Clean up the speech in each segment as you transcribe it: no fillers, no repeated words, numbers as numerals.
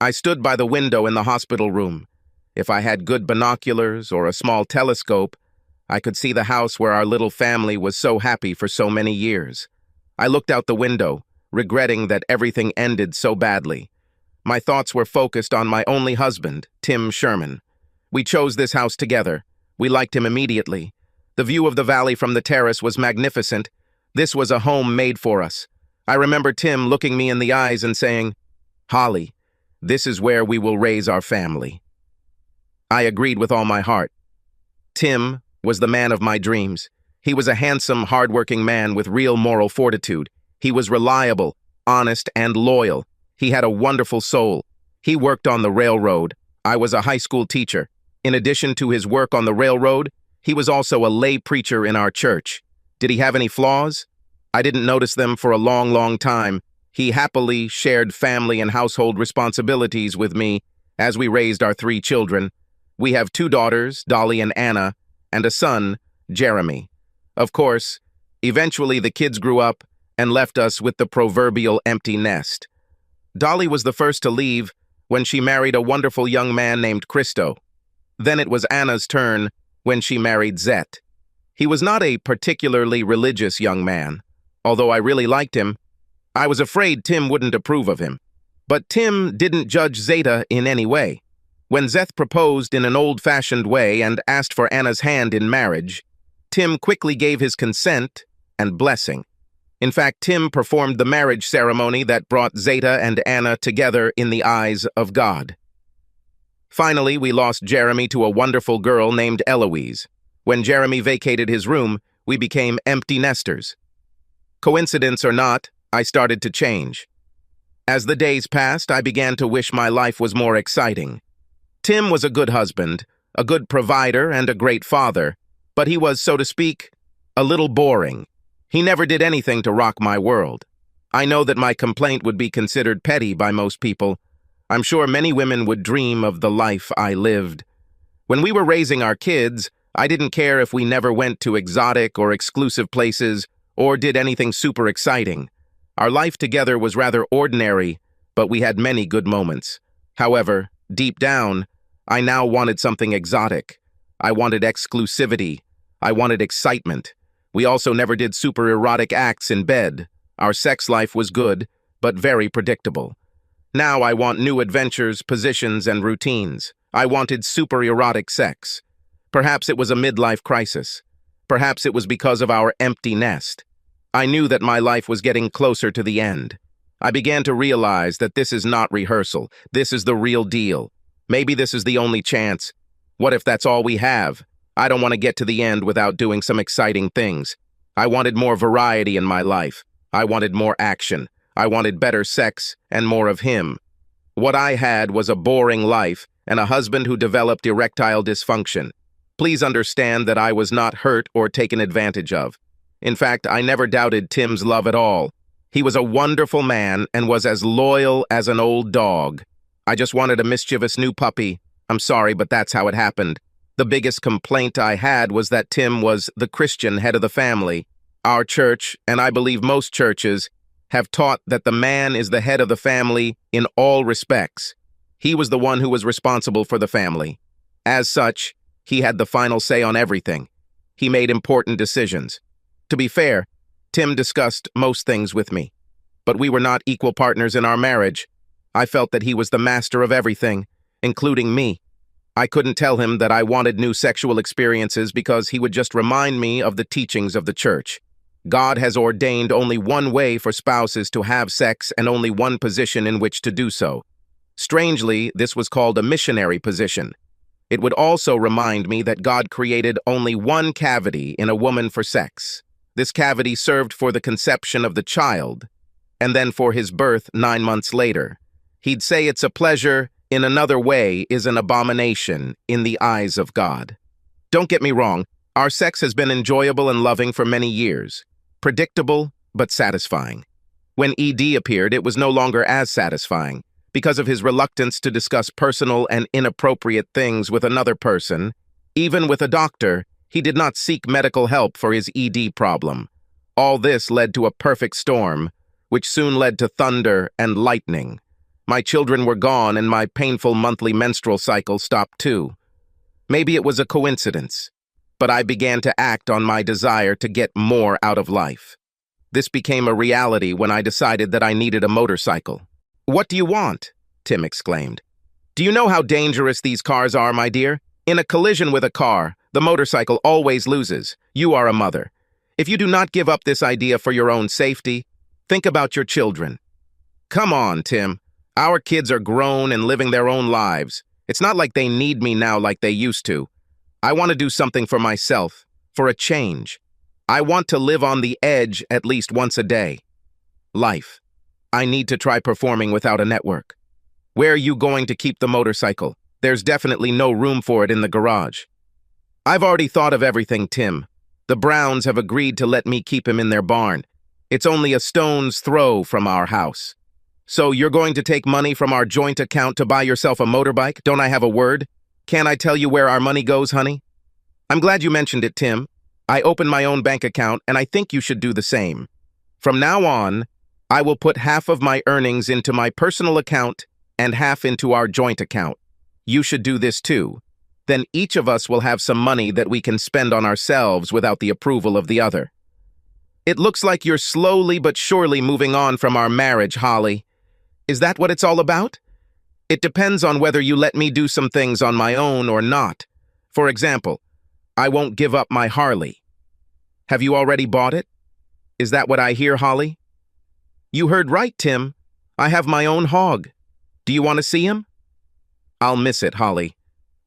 I stood by the window in the hospital room. If I had good binoculars or a small telescope, I could see the house where our little family was so happy for so many years. I looked out the window, regretting that everything ended so badly. My thoughts were focused on my only husband, Tim Sherman. We chose this house together. We liked him immediately. The view of the valley from the terrace was magnificent. This was a home made for us. I remember Tim looking me in the eyes and saying, "Holly, this is where we will raise our family." I agreed with all my heart. Tim was the man of my dreams. He was a handsome, hardworking man with real moral fortitude. He was reliable, honest, and loyal. He had a wonderful soul. He worked on the railroad. I was a high school teacher. In addition to his work on the railroad, he was also a lay preacher in our church. Did he have any flaws? I didn't notice them for a long, long time. He happily shared family and household responsibilities with me as we raised our 3 children. We have 2 daughters, Dolly and Anna, and a son, Jeremy. Of course, eventually the kids grew up and left us with the proverbial empty nest. Dolly was the first to leave when she married a wonderful young man named Christo. Then it was Anna's turn when she married Zet. He was not a particularly religious young man. Although I really liked him, I was afraid Tim wouldn't approve of him. But Tim didn't judge Zeta in any way. When Zeth proposed in an old-fashioned way and asked for Anna's hand in marriage, Tim quickly gave his consent and blessing. In fact, Tim performed the marriage ceremony that brought Zeta and Anna together in the eyes of God. Finally, we lost Jeremy to a wonderful girl named Eloise. When Jeremy vacated his room, we became empty nesters. Coincidence or not, I started to change. As the days passed, I began to wish my life was more exciting. Tim was a good husband, a good provider, and a great father, but he was, so to speak, a little boring. He never did anything to rock my world. I know that my complaint would be considered petty by most people. I'm sure many women would dream of the life I lived. When we were raising our kids, I didn't care if we never went to exotic or exclusive places or did anything super exciting. Our life together was rather ordinary, but we had many good moments. However, deep down, I now wanted something exotic. I wanted exclusivity. I wanted excitement. We also never did super erotic acts in bed. Our sex life was good, but very predictable. Now I want new adventures, positions, and routines. I wanted super erotic sex. Perhaps it was a midlife crisis. Perhaps it was because of our empty nest. I knew that my life was getting closer to the end. I began to realize that this is not rehearsal. This is the real deal. Maybe this is the only chance. What if that's all we have? I don't want to get to the end without doing some exciting things. I wanted more variety in my life. I wanted more action. I wanted better sex and more of him. What I had was a boring life and a husband who developed erectile dysfunction. Please understand that I was not hurt or taken advantage of. In fact, I never doubted Tim's love at all. He was a wonderful man and was as loyal as an old dog. I just wanted a mischievous new puppy. I'm sorry, but that's how it happened. The biggest complaint I had was that Tim was the Christian head of the family. Our church, and I believe most churches, have taught that the man is the head of the family in all respects. He was the one who was responsible for the family. As such, he had the final say on everything. He made important decisions. To be fair, Tim discussed most things with me. But we were not equal partners in our marriage. I felt that he was the master of everything, including me. I couldn't tell him that I wanted new sexual experiences because he would just remind me of the teachings of the church. God has ordained only one way for spouses to have sex and only one position in which to do so. Strangely, this was called a missionary position. It would also remind me that God created only one cavity in a woman for sex. This cavity served for the conception of the child, and then for his birth 9 months later. He'd say it's a pleasure, in another way is an abomination in the eyes of God. Don't get me wrong, our sex has been enjoyable and loving for many years. Predictable, but satisfying. When ED appeared, it was no longer as satisfying. Because of his reluctance to discuss personal and inappropriate things with another person, even with a doctor, he did not seek medical help for his ED problem. All this led to a perfect storm, which soon led to thunder and lightning. My children were gone and my painful monthly menstrual cycle stopped too. Maybe it was a coincidence, but I began to act on my desire to get more out of life. This became a reality when I decided that I needed a motorcycle. "What do you want?" Tim exclaimed. "Do you know how dangerous these cars are, my dear? In a collision with a car, the motorcycle always loses. You are a mother. If you do not give up this idea for your own safety, think about your children." "Come on, Tim. Our kids are grown and living their own lives. It's not like they need me now like they used to. I want to do something for myself, for a change. I want to live on the edge at least once a day. Life. I need to try performing without a network. Where are you going to keep the motorcycle? There's definitely no room for it in the garage." "I've already thought of everything, Tim. The Browns have agreed to let me keep him in their barn. It's only a stone's throw from our house." "So you're going to take money from our joint account to buy yourself a motorbike? Don't I have a word? Can't I tell you where our money goes, honey?" "I'm glad you mentioned it, Tim. I opened my own bank account, and I think you should do the same. From now on, I will put half of my earnings into my personal account and half into our joint account. You should do this too. Then each of us will have some money that we can spend on ourselves without the approval of the other." "It looks like you're slowly but surely moving on from our marriage, Holly. Is that what it's all about?" "It depends on whether you let me do some things on my own or not. For example, I won't give up my Harley." "Have you already bought it?" "Is that what I hear, Holly?" "You heard right, Tim. I have my own hog. Do you want to see him?" "I'll miss it, Holly.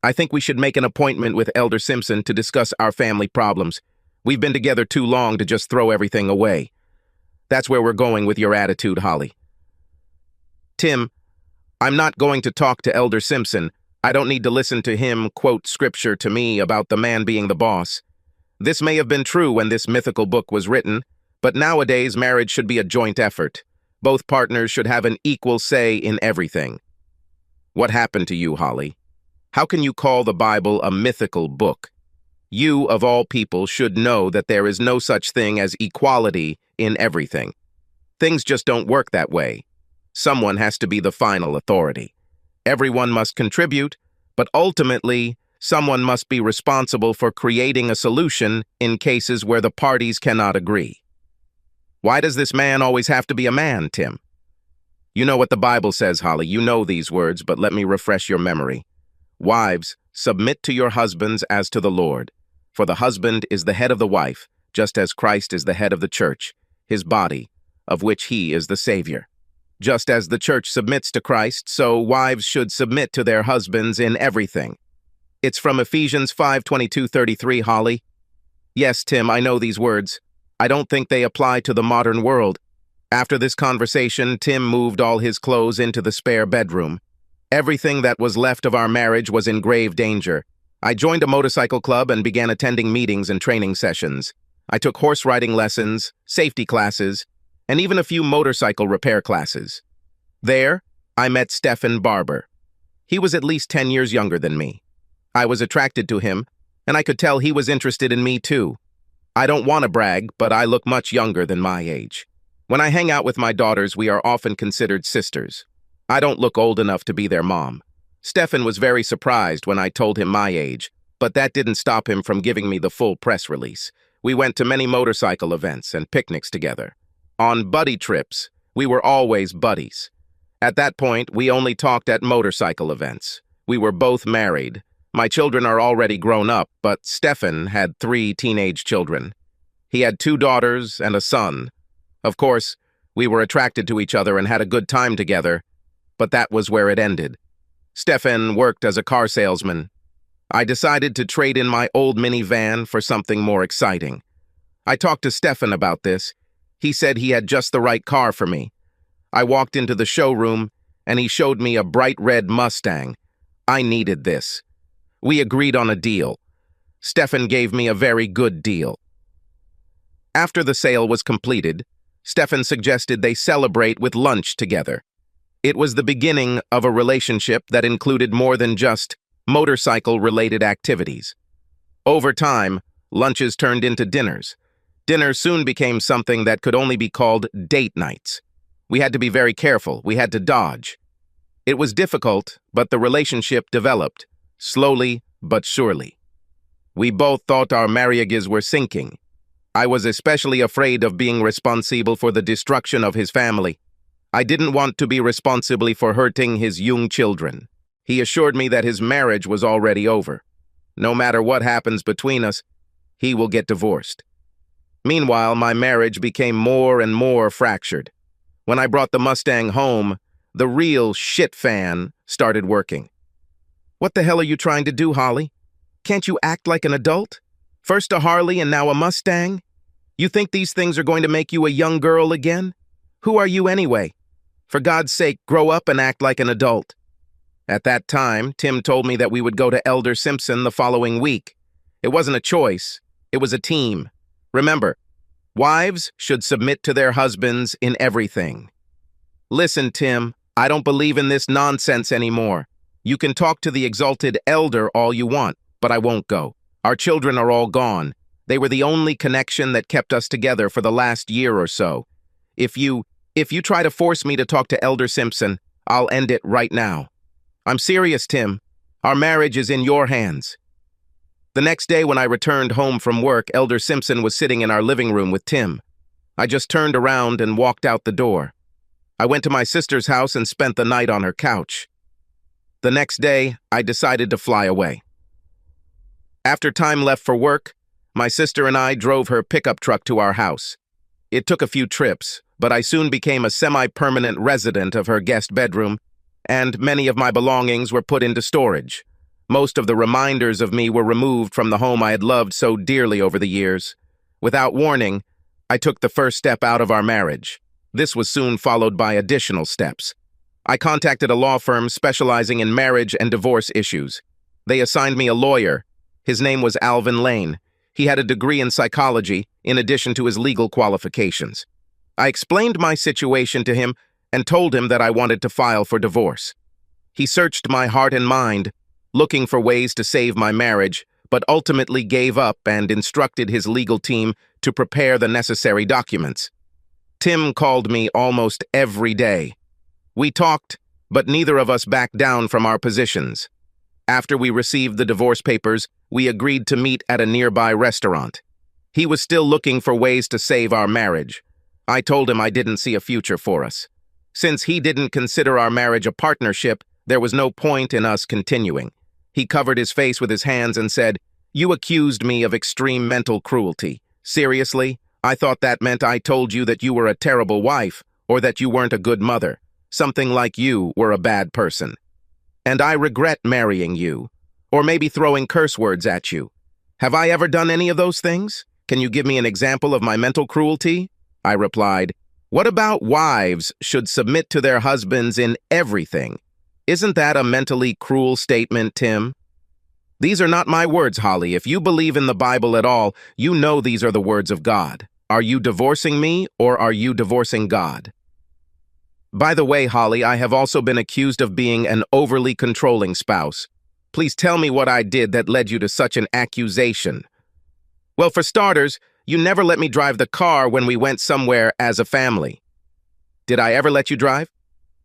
I think we should make an appointment with Elder Simpson to discuss our family problems. We've been together too long to just throw everything away. That's where we're going with your attitude, Holly." "Tim, I'm not going to talk to Elder Simpson. I don't need to listen to him quote scripture to me about the man being the boss. This may have been true when this mythical book was written, but nowadays marriage should be a joint effort. Both partners should have an equal say in everything." "What happened to you, Holly? How can you call the Bible a mythical book? You, of all people, should know that there is no such thing as equality in everything. Things just don't work that way. Someone has to be the final authority. Everyone must contribute, but ultimately, someone must be responsible for creating a solution in cases where the parties cannot agree." "Why does this man always have to be a man, Tim?" "You know what the Bible says, Holly. You know these words, but let me refresh your memory. Wives, submit to your husbands as to the Lord. For the husband is the head of the wife, just as Christ is the head of the church, his body, of which he is the Savior. Just as the church submits to Christ, so wives should submit to their husbands in everything." It's from Ephesians 5:22-33, Holly. "Yes, Tim, I know these words. I don't think they apply to the modern world." After this conversation, Tim moved all his clothes into the spare bedroom. Everything that was left of our marriage was in grave danger. I joined a motorcycle club and began attending meetings and training sessions. I took horse riding lessons, safety classes, and even a few motorcycle repair classes. There, I met Stephen Barber. He was at least 10 years younger than me. I was attracted to him, and I could tell he was interested in me too. I don't want to brag, but I look much younger than my age. When I hang out with my daughters, we are often considered sisters. I don't look old enough to be their mom. Stephen was very surprised when I told him my age, but that didn't stop him from giving me the full press release. We went to many motorcycle events and picnics together. On buddy trips, we were always buddies. At that point, we only talked at motorcycle events. We were both married. My children are already grown up, but Stephen had 3 teenage children. He had 2 daughters and a son. Of course, we were attracted to each other and had a good time together, but that was where it ended. Stephen worked as a car salesman. I decided to trade in my old minivan for something more exciting. I talked to Stephen about this. He said he had just the right car for me. I walked into the showroom, and he showed me a bright red Mustang. I needed this. We agreed on a deal. Stephen gave me a very good deal. After the sale was completed, Stephen suggested they celebrate with lunch together. It was the beginning of a relationship that included more than just motorcycle-related activities. Over time, lunches turned into dinners. Dinner soon became something that could only be called date nights. We had to be very careful. We had to dodge. It was difficult, but the relationship developed, slowly but surely. We both thought our marriages were sinking. I was especially afraid of being responsible for the destruction of his family. I didn't want to be responsible for hurting his young children. He assured me that his marriage was already over. No matter what happens between us, he will get divorced. Meanwhile, my marriage became more and more fractured. When I brought the Mustang home, the real shit fan started working. What the hell are you trying to do, Holly? Can't you act like an adult? First a Harley and now a Mustang? You think these things are going to make you a young girl again? Who are you anyway? For God's sake, grow up and act like an adult. At that time, Tim told me that we would go to Elder Simpson the following week. It wasn't a choice, it was a team. Remember, wives should submit to their husbands in everything. Listen, Tim, I don't believe in this nonsense anymore. You can talk to the exalted elder all you want, but I won't go. Our children are all gone. They were the only connection that kept us together for the last year or so. If you try to force me to talk to Elder Simpson, I'll end it right now. I'm serious, Tim. Our marriage is in your hands. The next day when I returned home from work, Elder Simpson was sitting in our living room with Tim. I just turned around and walked out the door. I went to my sister's house and spent the night on her couch. The next day, I decided to fly away. After time left for work, my sister and I drove her pickup truck to our house. It took a few trips, but I soon became a semi-permanent resident of her guest bedroom, and many of my belongings were put into storage. Most of the reminders of me were removed from the home I had loved so dearly over the years. Without warning, I took the first step out of our marriage. This was soon followed by additional steps. I contacted a law firm specializing in marriage and divorce issues. They assigned me a lawyer. His name was Alvin Lane. He had a degree in psychology, in addition to his legal qualifications. I explained my situation to him and told him that I wanted to file for divorce. He searched my heart and mind, looking for ways to save my marriage, but ultimately gave up and instructed his legal team to prepare the necessary documents. Tim called me almost every day. We talked, but neither of us backed down from our positions. After we received the divorce papers, we agreed to meet at a nearby restaurant. He was still looking for ways to save our marriage. I told him I didn't see a future for us. Since he didn't consider our marriage a partnership, there was no point in us continuing. He covered his face with his hands and said, "You accused me of extreme mental cruelty. Seriously? I thought that meant I told you that you were a terrible wife, or that you weren't a good mother. Something like you were a bad person. And I regret marrying you, or maybe throwing curse words at you. Have I ever done any of those things? Can you give me an example of my mental cruelty?" I replied, "What about wives should submit to their husbands in everything? Isn't that a mentally cruel statement, Tim?" These are not my words, Holly. If you believe in the Bible at all, you know these are the words of God. Are you divorcing me, or are you divorcing God? By the way, Holly, I have also been accused of being an overly controlling spouse. Please tell me what I did that led you to such an accusation. Well, for starters, you never let me drive the car when we went somewhere as a family. Did I ever let you drive?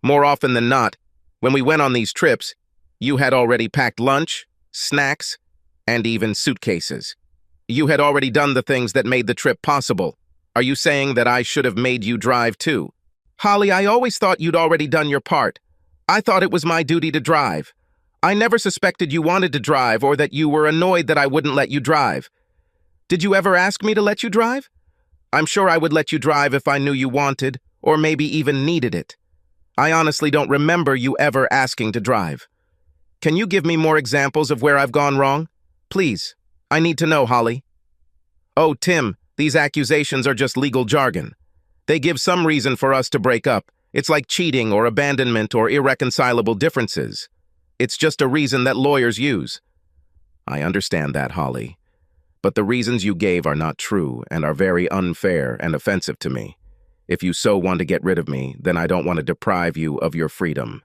More often than not, when we went on these trips, you had already packed lunch, snacks, and even suitcases. You had already done the things that made the trip possible. Are you saying that I should have made you drive too? Holly, I always thought you'd already done your part. I thought it was my duty to drive. I never suspected you wanted to drive or that you were annoyed that I wouldn't let you drive. Did you ever ask me to let you drive? I'm sure I would let you drive if I knew you wanted, or maybe even needed it. I honestly don't remember you ever asking to drive. Can you give me more examples of where I've gone wrong? Please, I need to know, Holly. Oh, Tim, these accusations are just legal jargon. They give some reason for us to break up. It's like cheating or abandonment or irreconcilable differences. It's just a reason that lawyers use. I understand that, Holly. But the reasons you gave are not true and are very unfair and offensive to me. If you so want to get rid of me, then I don't want to deprive you of your freedom.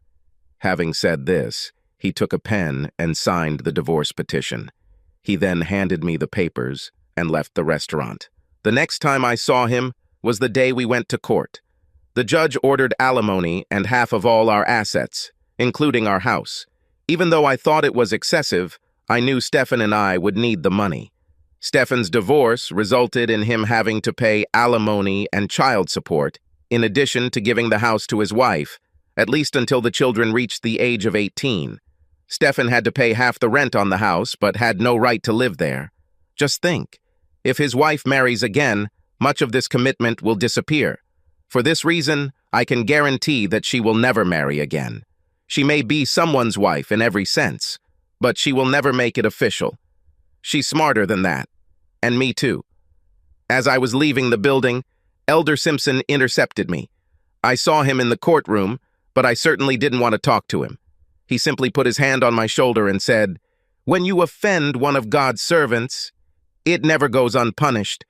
Having said this, he took a pen and signed the divorce petition. He then handed me the papers and left the restaurant. The next time I saw him was the day we went to court. The judge ordered alimony and half of all our assets, including our house. Even though I thought it was excessive, I knew Stefan and I would need the money. Stefan's divorce resulted in him having to pay alimony and child support, in addition to giving the house to his wife, at least until the children reached the age of 18. Stefan had to pay half the rent on the house, but had no right to live there. Just think, if his wife marries again, much of this commitment will disappear. For this reason, I can guarantee that she will never marry again. She may be someone's wife in every sense, but she will never make it official. She's smarter than that, and me too. As I was leaving the building, Elder Simpson intercepted me. I saw him in the courtroom, but I certainly didn't want to talk to him. He simply put his hand on my shoulder and said, "When you offend one of God's servants, it never goes unpunished.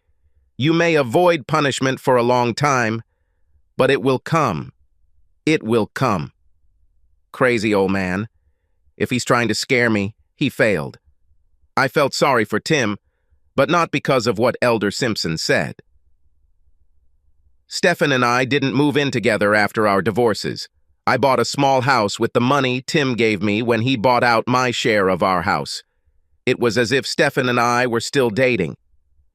You may avoid punishment for a long time, but it will come. It will come." Crazy old man. If he's trying to scare me, he failed. I felt sorry for Tim, but not because of what Elder Simpson said. Stefan and I didn't move in together after our divorces. I bought a small house with the money Tim gave me when he bought out my share of our house. It was as if Stefan and I were still dating.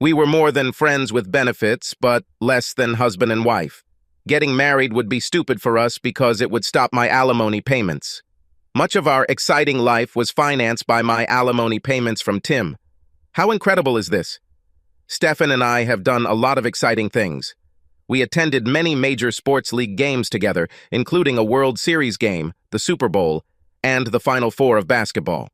We were more than friends with benefits, but less than husband and wife. Getting married would be stupid for us because it would stop my alimony payments. Much of our exciting life was financed by my alimony payments from Tim. How incredible is this? Stefan and I have done a lot of exciting things. We attended many major sports league games together, including a World Series game, the Super Bowl, and the Final Four of basketball.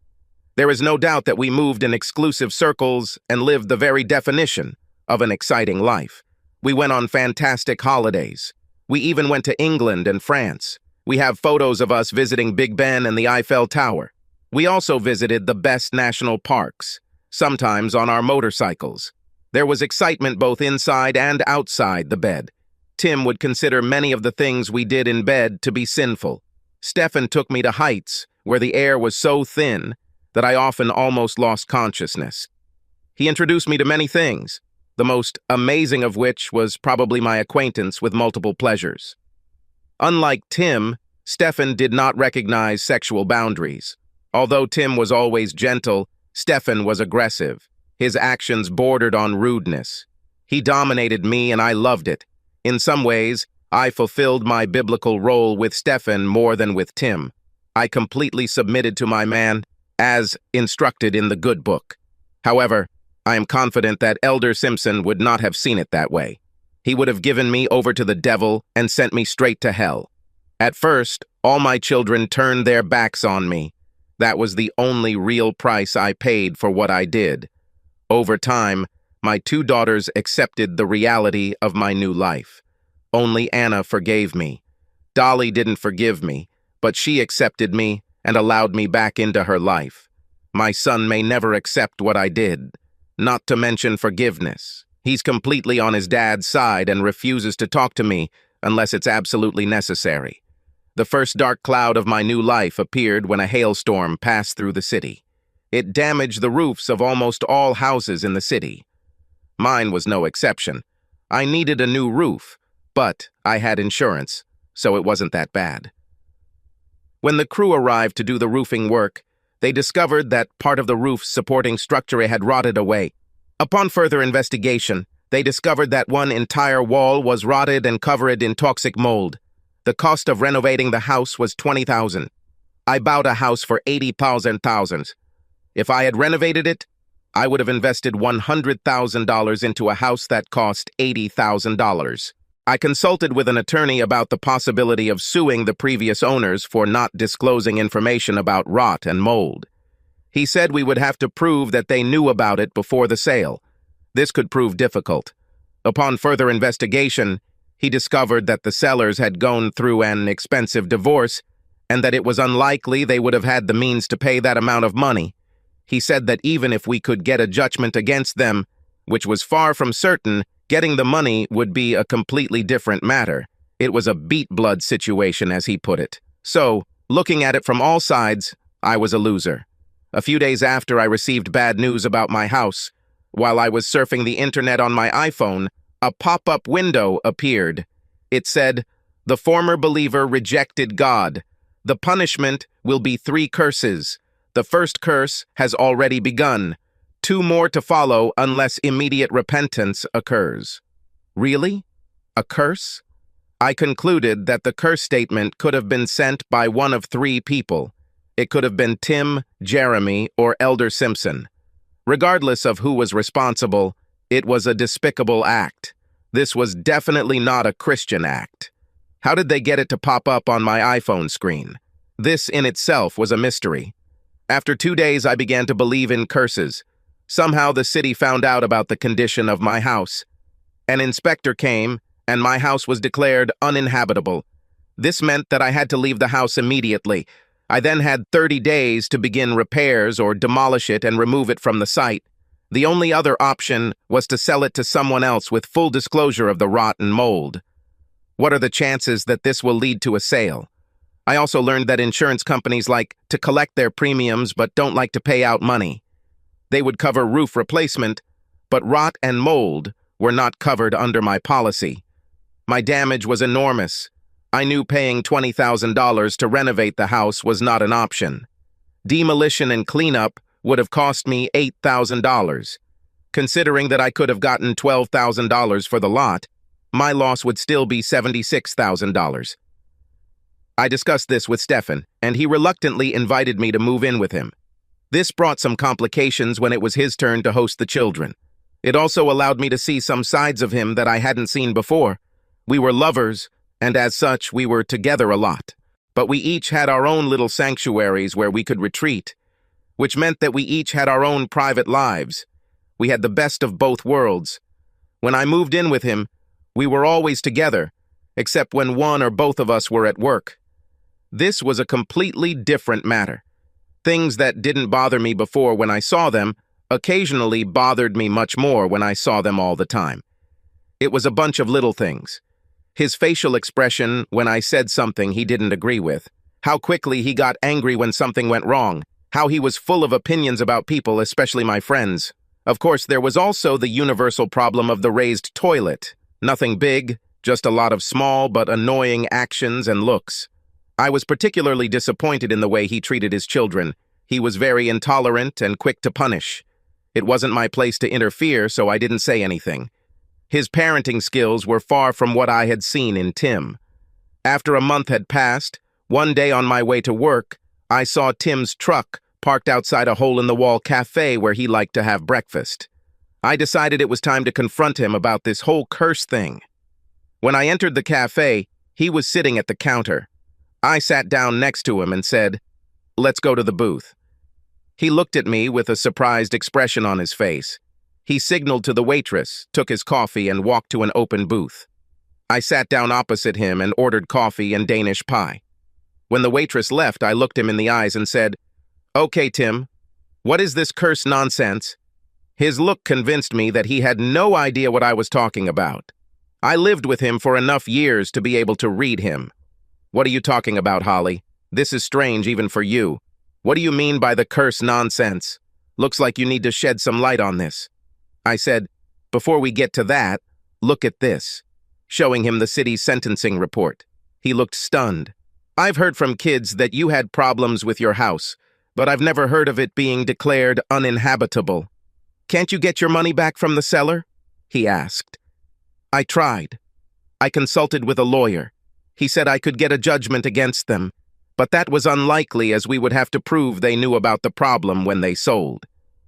There is no doubt that we moved in exclusive circles and lived the very definition of an exciting life. We went on fantastic holidays. We even went to England and France. We have photos of us visiting Big Ben and the Eiffel Tower. We also visited the best national parks, sometimes on our motorcycles. There was excitement both inside and outside the bed. Tim would consider many of the things we did in bed to be sinful. Stefan took me to heights where the air was so thin that I often almost lost consciousness. He introduced me to many things, the most amazing of which was probably my acquaintance with multiple pleasures. Unlike Tim, Stefan did not recognize sexual boundaries. Although Tim was always gentle, Stefan was aggressive. His actions bordered on rudeness. He dominated me and I loved it. In some ways, I fulfilled my biblical role with Stefan more than with Tim. I completely submitted to my man, as instructed in the good book. However, I am confident that Elder Simpson would not have seen it that way. He would have given me over to the devil and sent me straight to hell. At first, all my children turned their backs on me. That was the only real price I paid for what I did. Over time, my 2 daughters accepted the reality of my new life. Only Anna forgave me. Dolly didn't forgive me, but she accepted me and allowed me back into her life. My son may never accept what I did, not to mention forgiveness. He's completely on his dad's side and refuses to talk to me unless it's absolutely necessary. The first dark cloud of my new life appeared when a hailstorm passed through the city. It damaged the roofs of almost all houses in the city. Mine was no exception. I needed a new roof, but I had insurance, so it wasn't that bad. When the crew arrived to do the roofing work, they discovered that part of the roof's supporting structure had rotted away. Upon further investigation, they discovered that one entire wall was rotted and covered in toxic mold. The cost of renovating the house was $20,000. I bought a house for $80,000. If I had renovated it, I would have invested $100,000 into a house that cost $80,000. I consulted with an attorney about the possibility of suing the previous owners for not disclosing information about rot and mold. He said we would have to prove that they knew about it before the sale. This could prove difficult. Upon further investigation, he discovered that the sellers had gone through an expensive divorce and that it was unlikely they would have had the means to pay that amount of money. He said that even if we could get a judgment against them, which was far from certain, getting the money would be a completely different matter. It was a beat-blood situation, as he put it. So, looking at it from all sides, I was a loser. A few days after I received bad news about my house, while I was surfing the internet on my iPhone, a pop-up window appeared. It said, "The former believer rejected God. The punishment will be 3 curses. The first curse has already begun. 2 more to follow unless immediate repentance occurs. Really? A curse? I concluded that the curse statement could have been sent by one of 3 people. It could have been Tim, Jeremy, or Elder Simpson. Regardless of who was responsible, it was a despicable act. This was definitely not a Christian act. How did they get it to pop up on my iPhone screen? This in itself was a mystery. After 2 days, I began to believe in curses. Somehow the city found out about the condition of my house. An inspector came, and my house was declared uninhabitable. This meant that I had to leave the house immediately. I then had 30 days to begin repairs or demolish it and remove it from the site. The only other option was to sell it to someone else with full disclosure of the rot and mold. What are the chances that this will lead to a sale? I also learned that insurance companies like to collect their premiums but don't like to pay out money. They would cover roof replacement, but rot and mold were not covered under my policy. My damage was enormous. I knew paying $20,000 to renovate the house was not an option. Demolition and cleanup would have cost me $8,000. Considering that I could have gotten $12,000 for the lot, my loss would still be $76,000. I discussed this with Stefan, and he reluctantly invited me to move in with him. This brought some complications when it was his turn to host the children. It also allowed me to see some sides of him that I hadn't seen before. We were lovers, and as such, we were together a lot. But we each had our own little sanctuaries where we could retreat, which meant that we each had our own private lives. We had the best of both worlds. When I moved in with him, we were always together, except when one or both of us were at work. This was a completely different matter. Things that didn't bother me before when I saw them occasionally bothered me much more when I saw them all the time. It was a bunch of little things. His facial expression when I said something he didn't agree with, how quickly he got angry when something went wrong, how he was full of opinions about people, especially my friends. Of course, there was also the universal problem of the raised toilet. Nothing big, just a lot of small but annoying actions and looks. I was particularly disappointed in the way he treated his children. He was very intolerant and quick to punish. It wasn't my place to interfere, so I didn't say anything. His parenting skills were far from what I had seen in Tim. After a month had passed, one day on my way to work, I saw Tim's truck parked outside a hole-in-the-wall cafe where he liked to have breakfast. I decided it was time to confront him about this whole curse thing. When I entered the cafe, he was sitting at the counter. I sat down next to him and said, "Let's go to the booth." He looked at me with a surprised expression on his face. He signaled to the waitress, took his coffee, and walked to an open booth. I sat down opposite him and ordered coffee and Danish pie. When the waitress left, I looked him in the eyes and said, "Okay, Tim, what is this curse nonsense?" His look convinced me that he had no idea what I was talking about. I lived with him for enough years to be able to read him. "What are you talking about, Holly? This is strange even for you. What do you mean by the curse nonsense? Looks like you need to shed some light on this." I said, "Before we get to that, look at this," showing him the city's sentencing report. He looked stunned. "I've heard from kids that you had problems with your house, but I've never heard of it being declared uninhabitable. Can't you get your money back from the seller?" he asked. I tried. I consulted with a lawyer. He said I could get a judgment against them, but that was unlikely as we would have to prove they knew about the problem when they sold.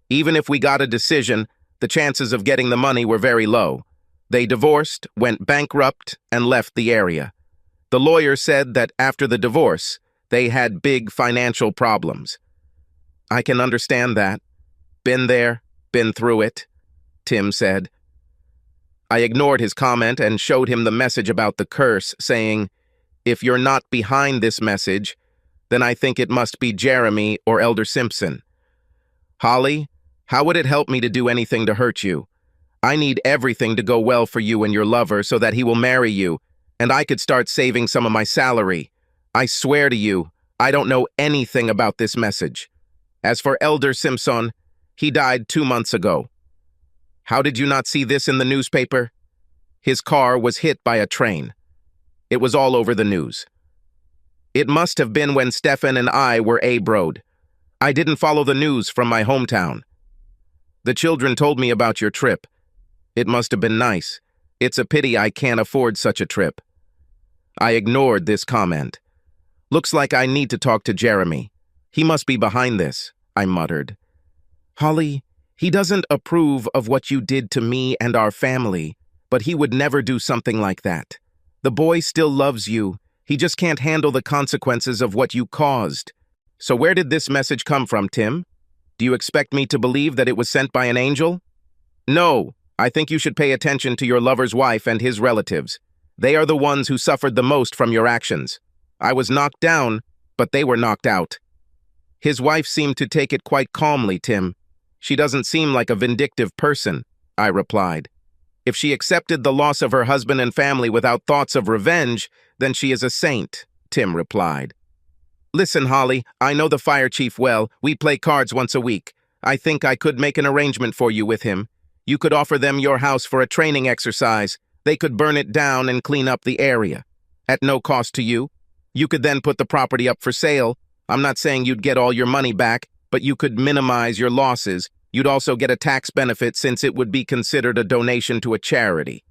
Even if we got a decision, the chances of getting the money were very low. They divorced, went bankrupt, and left the area. The lawyer said that after the divorce, they had big financial problems. I can understand that. Been there, been through it, Tim said. I ignored his comment and showed him the message about the curse, saying, "If you're not behind this message, then I think it must be Jeremy or Elder Simpson. Holly, how would it help me to do anything to hurt you? I need everything to go well for you and your lover so that he will marry you, and I could start saving some of my salary. I swear to you, I don't know anything about this message. As for Elder Simpson, he died 2 months ago. How did you not see this in the newspaper? His car was hit by a train. It was all over the news. It must have been when Stefan and I were abroad. I didn't follow the news from my hometown. The children told me about your trip. It must have been nice. It's a pity I can't afford such a trip. I ignored this comment. Looks like I need to talk to Jeremy. He must be behind this, I muttered. Holly, he doesn't approve of what you did to me and our family, but he would never do something like that. The boy still loves you. He just can't handle the consequences of what you caused. So where did this message come from, Tim? Do you expect me to believe that it was sent by an angel? No, I think you should pay attention to your lover's wife and his relatives. They are the ones who suffered the most from your actions. I was knocked down, but they were knocked out. His wife seemed to take it quite calmly, Tim. She doesn't seem like a vindictive person, I replied. If she accepted the loss of her husband and family without thoughts of revenge, then she is a saint, Tim replied. Listen, Holly, I know the fire chief well. We play cards once a week. I think I could make an arrangement for you with him. You could offer them your house for a training exercise. They could burn it down and clean up the area. At no cost to you. You could then put the property up for sale. I'm not saying you'd get all your money back, but you could minimize your losses. You'd also get a tax benefit since it would be considered a donation to a charity.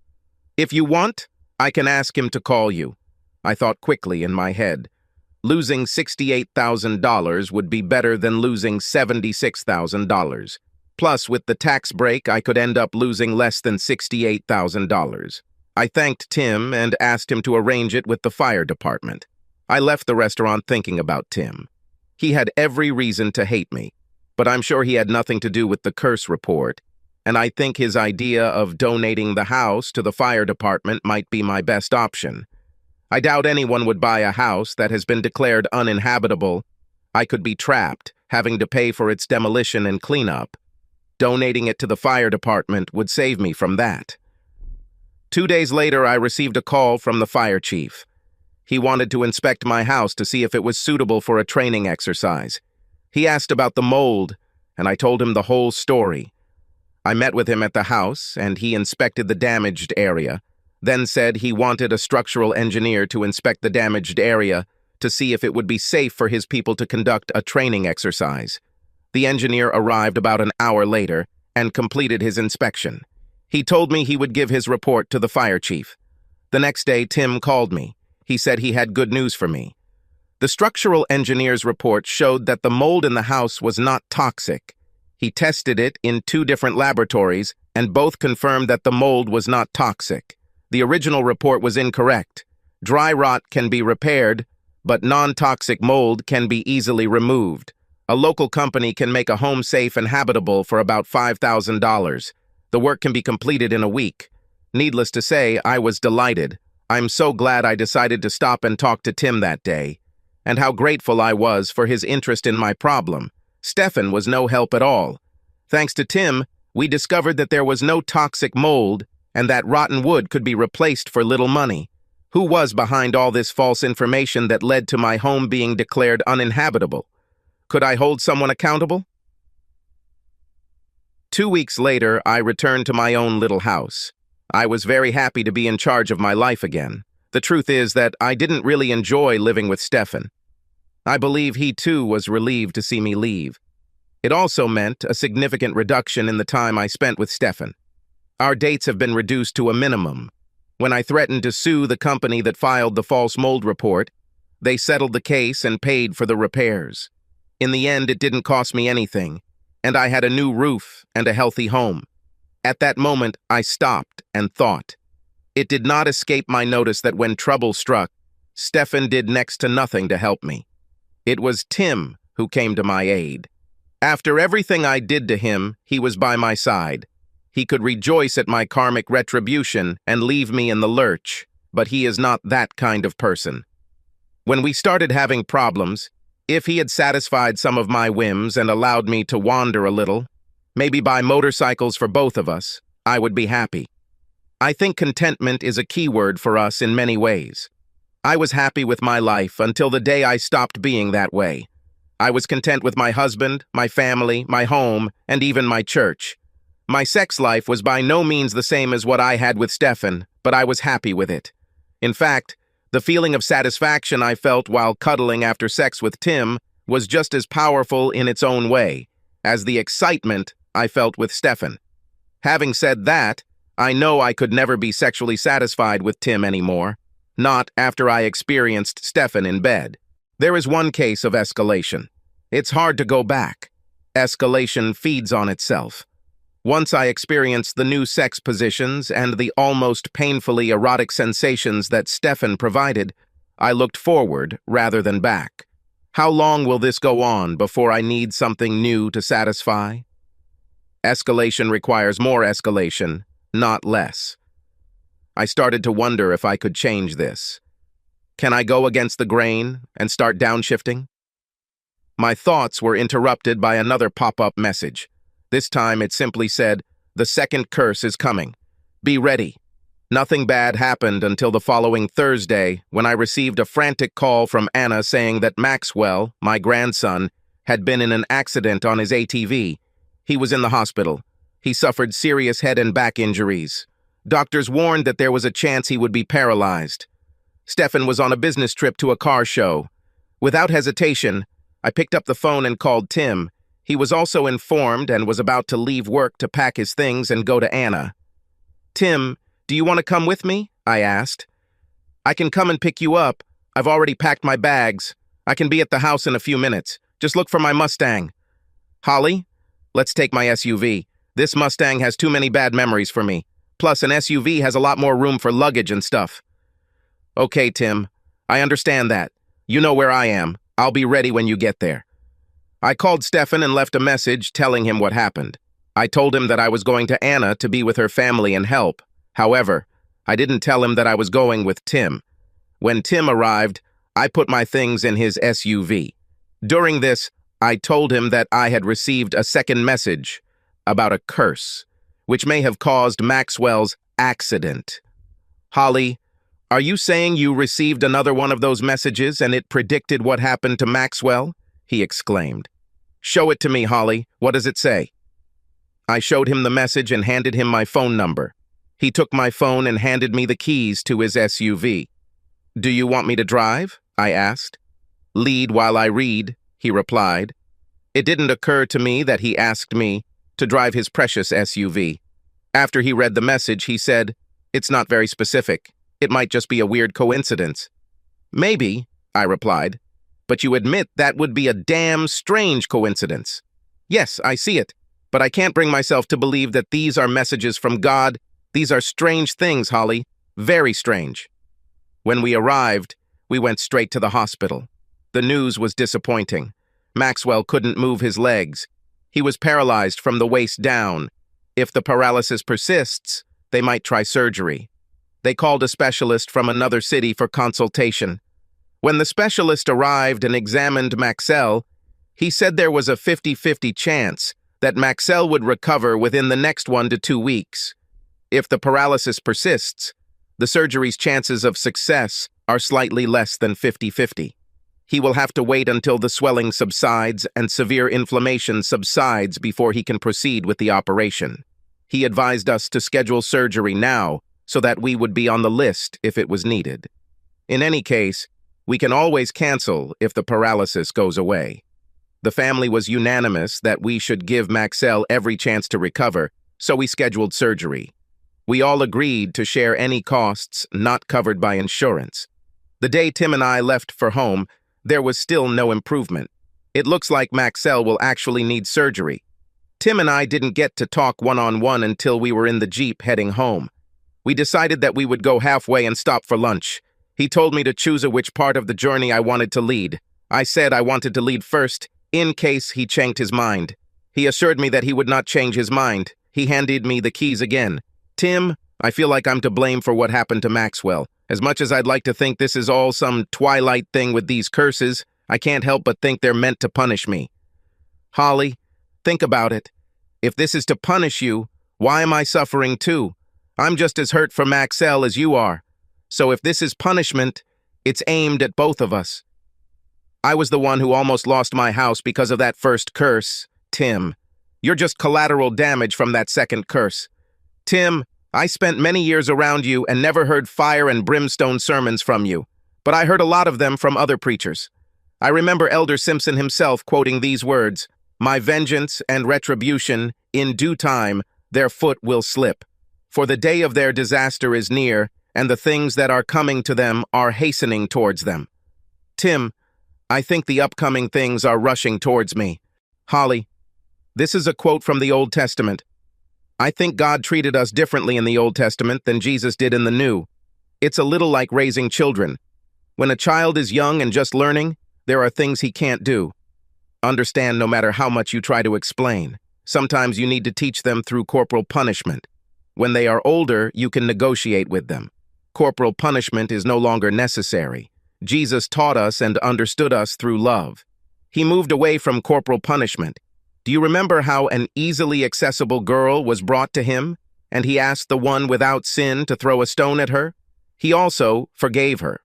If you want, I can ask him to call you. I thought quickly in my head. Losing $68,000 would be better than losing $76,000. Plus, with the tax break, I could end up losing less than $68,000. I thanked Tim and asked him to arrange it with the fire department. I left the restaurant thinking about Tim. He had every reason to hate me, but I'm sure he had nothing to do with the curse report, and I think his idea of donating the house to the fire department might be my best option. I doubt anyone would buy a house that has been declared uninhabitable. I could be trapped, having to pay for its demolition and cleanup. Donating it to the fire department would save me from that. 2 days later, I received a call from the fire chief. He wanted to inspect my house to see if it was suitable for a training exercise. He asked about the mold, and I told him the whole story. I met with him at the house, and he inspected the damaged area, then said he wanted a structural engineer to inspect the damaged area to see if it would be safe for his people to conduct a training exercise. The engineer arrived about an hour later and completed his inspection. He told me he would give his report to the fire chief. The next day, Tim called me. He said he had good news for me. The structural engineer's report showed that the mold in the house was not toxic. He tested it in 2 different laboratories, and both confirmed that the mold was not toxic. The original report was incorrect. Dry rot can be repaired, but non-toxic mold can be easily removed. A local company can make a home safe and habitable for about $5,000. The work can be completed in a week. Needless to say, I was delighted. I'm so glad I decided to stop and talk to Tim that day. And how grateful I was for his interest in my problem. Stefan was no help at all. Thanks to Tim, we discovered that there was no toxic mold and that rotten wood could be replaced for little money. Who was behind all this false information that led to my home being declared uninhabitable? Could I hold someone accountable? 2 weeks later, I returned to my own little house. I was very happy to be in charge of my life again. The truth is that I didn't really enjoy living with Stefan. I believe he too was relieved to see me leave. It also meant a significant reduction in the time I spent with Stefan. Our dates have been reduced to a minimum. When I threatened to sue the company that filed the false mold report, they settled the case and paid for the repairs. In the end, it didn't cost me anything, and I had a new roof and a healthy home. At that moment, I stopped and thought. It did not escape my notice that when trouble struck, Stefan did next to nothing to help me. It was Tim who came to my aid. After everything I did to him, he was by my side. He could rejoice at my karmic retribution and leave me in the lurch, but he is not that kind of person. When we started having problems, if he had satisfied some of my whims and allowed me to wander a little, maybe buy motorcycles for both of us, I would be happy. I think contentment is a key word for us in many ways. I was happy with my life until the day I stopped being that way. I was content with my husband, my family, my home, and even my church. My sex life was by no means the same as what I had with Stefan, but I was happy with it. In fact, The feeling of satisfaction I felt while cuddling after sex with Tim was just as powerful in its own way as the excitement I felt with Stefan. Having said that, I know I could never be sexually satisfied with Tim anymore, not after I experienced Stefan in bed. There is one case of escalation. It's hard to go back. Escalation feeds on itself. Once I experienced the new sex positions and the almost painfully erotic sensations that Stefan provided, I looked forward rather than back. How long will this go on before I need something new to satisfy? Escalation requires more escalation, not less. I started to wonder if I could change this. Can I go against the grain and start downshifting? My thoughts were interrupted by another pop-up message. This time it simply said, "The second curse is coming. Be ready." Nothing bad happened until the following Thursday when I received a frantic call from Anna saying that Maxwell, my grandson, had been in an accident on his ATV. He was in the hospital. He suffered serious head and back injuries. Doctors warned that there was a chance he would be paralyzed. Stefan was on a business trip to a car show. Without hesitation, I picked up the phone and called Tim. He was also informed and was about to leave work to pack his things and go to Anna. "Tim, do you want to come with me?" I asked. "I can come and pick you up. I've already packed my bags. I can be at the house in a few minutes. Just look for my Mustang." "Holly, let's take my SUV. This Mustang has too many bad memories for me. Plus, an SUV has a lot more room for luggage and stuff." "Okay, Tim. I understand that. You know where I am. I'll be ready when you get there." I called Stefan and left a message telling him what happened. I told him that I was going to Anna to be with her family and help. However, I didn't tell him that I was going with Tim. When Tim arrived, I put my things in his SUV. During this, I told him that I had received a second message about a curse, which may have caused Maxwell's accident. "Holly, are you saying you received another one of those messages and it predicted what happened to Maxwell?" he exclaimed. "Show it to me, Holly. What does it say?" I showed him the message and handed him my phone number. He took my phone and handed me the keys to his SUV. "Do you want me to drive?" I asked. "Lead while I read," he replied. It didn't occur to me that he asked me to drive his precious SUV. After he read the message, he said, "It's not very specific. It might just be a weird coincidence." "Maybe," I replied, "but you admit that would be a damn strange coincidence." "Yes, I see it, but I can't bring myself to believe that these are messages from God. These are strange things, Holly. Very strange." When we arrived, we went straight to the hospital. The news was disappointing. Maxwell couldn't move his legs. He was paralyzed from the waist down. If the paralysis persists, they might try surgery. They called a specialist from another city for consultation. When the specialist arrived and examined Maxwell, he said there was a 50-50 chance that Maxwell would recover within the next 1 to 2 weeks. If the paralysis persists, the surgery's chances of success are slightly less than 50-50. He will have to wait until the swelling subsides and severe inflammation subsides before he can proceed with the operation. He advised us to schedule surgery now so that we would be on the list if it was needed. In any case, we can always cancel if the paralysis goes away. The family was unanimous that we should give Maxwell every chance to recover, so we scheduled surgery. We all agreed to share any costs not covered by insurance. The day Tim and I left for home, there was still no improvement. It looks like Maxwell will actually need surgery. Tim and I didn't get to talk one-on-one until we were in the Jeep heading home. We decided that we would go halfway and stop for lunch. He told me to choose which part of the journey I wanted to lead. I said I wanted to lead first, in case he changed his mind. He assured me that he would not change his mind. He handed me the keys again. "Tim, I feel like I'm to blame for what happened to Maxwell. As much as I'd like to think this is all some Twilight thing with these curses, I can't help but think they're meant to punish me." "Holly, think about it. If this is to punish you, why am I suffering too? I'm just as hurt for Maxwell as you are. So if this is punishment, it's aimed at both of us. I was the one who almost lost my house because of that first curse, Tim. You're just collateral damage from that second curse. Tim, I spent many years around you and never heard fire and brimstone sermons from you. but I heard a lot of them from other preachers. I remember Elder Simpson himself quoting these words, "My vengeance and retribution, in due time, their foot will slip. For the day of their disaster is near, and the things that are coming to them are hastening towards them." Tim, I think the upcoming things are rushing towards me. Holly, this is a quote from the Old Testament. I think God treated us differently in the Old Testament than Jesus did in the New. It's a little like raising children. When a child is young and just learning, there are things he can't do. Understand no matter how much you try to explain. Sometimes you need to teach them through corporal punishment. When they are older, you can negotiate with them. Corporal punishment is no longer necessary. Jesus taught us and understood us through love. He moved away from corporal punishment. Do you remember how an easily accessible girl was brought to him, and he asked the one without sin to throw a stone at her? He also forgave her.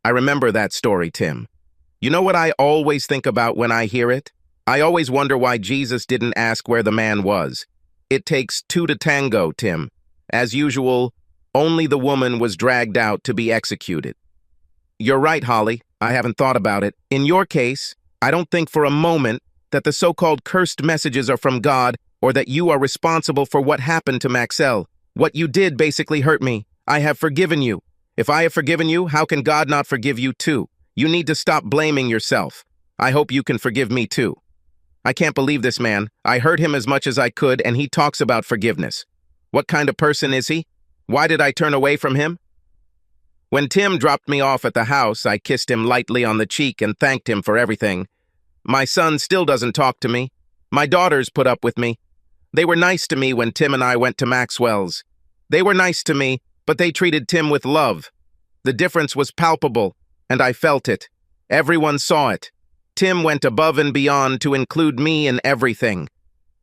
I remember that story, Tim. You know what I always think about when I hear it? I always wonder why Jesus didn't ask where the man was. It takes two to tango, Tim. As usual, only the woman was dragged out to be executed. You're right, Holly. I haven't thought about it. In your case, I don't think for a moment that the so-called cursed messages are from God or that you are responsible for what happened to Maxell. What you did basically hurt me. I have forgiven you. If I have forgiven you, how can God not forgive you too? You need to stop blaming yourself. I hope you can forgive me too. I can't believe this man. I hurt him as much as I could, and he talks about forgiveness. What kind of person is he? Why did I turn away from him? When Tim dropped me off at the house, I kissed him lightly on the cheek and thanked him for everything. My son still doesn't talk to me. My daughters put up with me. They were nice to me when Tim and I went to Maxwell's. They were nice to me, but they treated Tim with love. The difference was palpable, and I felt it. Everyone saw it. Tim went above and beyond to include me in everything.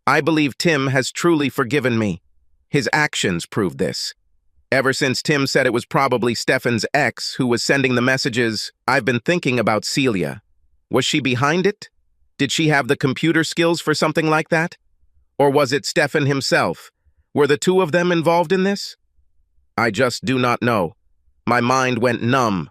I believe Tim has truly forgiven me. His actions prove this. Ever since Tim said it was probably Stefan's ex who was sending the messages, I've been thinking about Celia. Was she behind it? Did she have the computer skills for something like that? Or was it Stefan himself? Were the two of them involved in this? I just do not know. My mind went numb.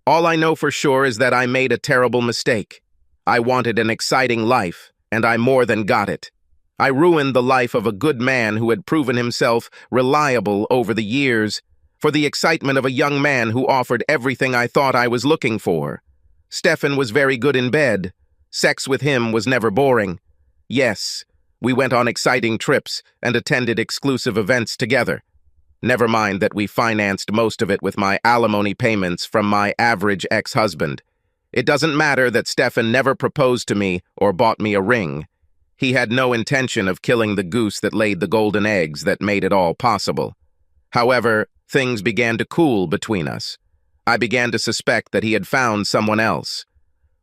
All I know for sure is that I made a terrible mistake. I wanted an exciting life, and I more than got it. I ruined the life of a good man who had proven himself reliable over the years for the excitement of a young man who offered everything I thought I was looking for. Stefan was very good in bed. Sex with him was never boring. Yes, we went on exciting trips and attended exclusive events together. Never mind that we financed most of it with my alimony payments from my average ex-husband. It doesn't matter that Stefan never proposed to me or bought me a ring. He had no intention of killing the goose that laid the golden eggs that made it all possible. However, things began to cool between us. I began to suspect that he had found someone else.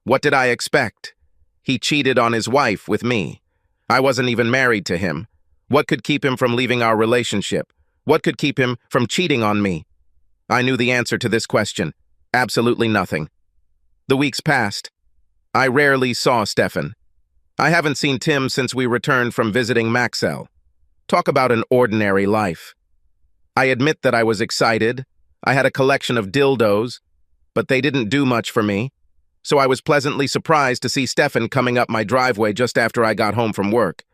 What did I expect? He cheated on his wife with me. I wasn't even married to him. What could keep him from leaving our relationship? What could keep him from cheating on me? I knew the answer to this question. Absolutely nothing. The weeks passed. I rarely saw Stefan. I haven't seen Tim since we returned from visiting Maxell. Talk about an ordinary life. I admit that I was excited. I had a collection of dildos, but they didn't do much for me. So I was pleasantly surprised to see Stefan coming up my driveway just after I got home from work.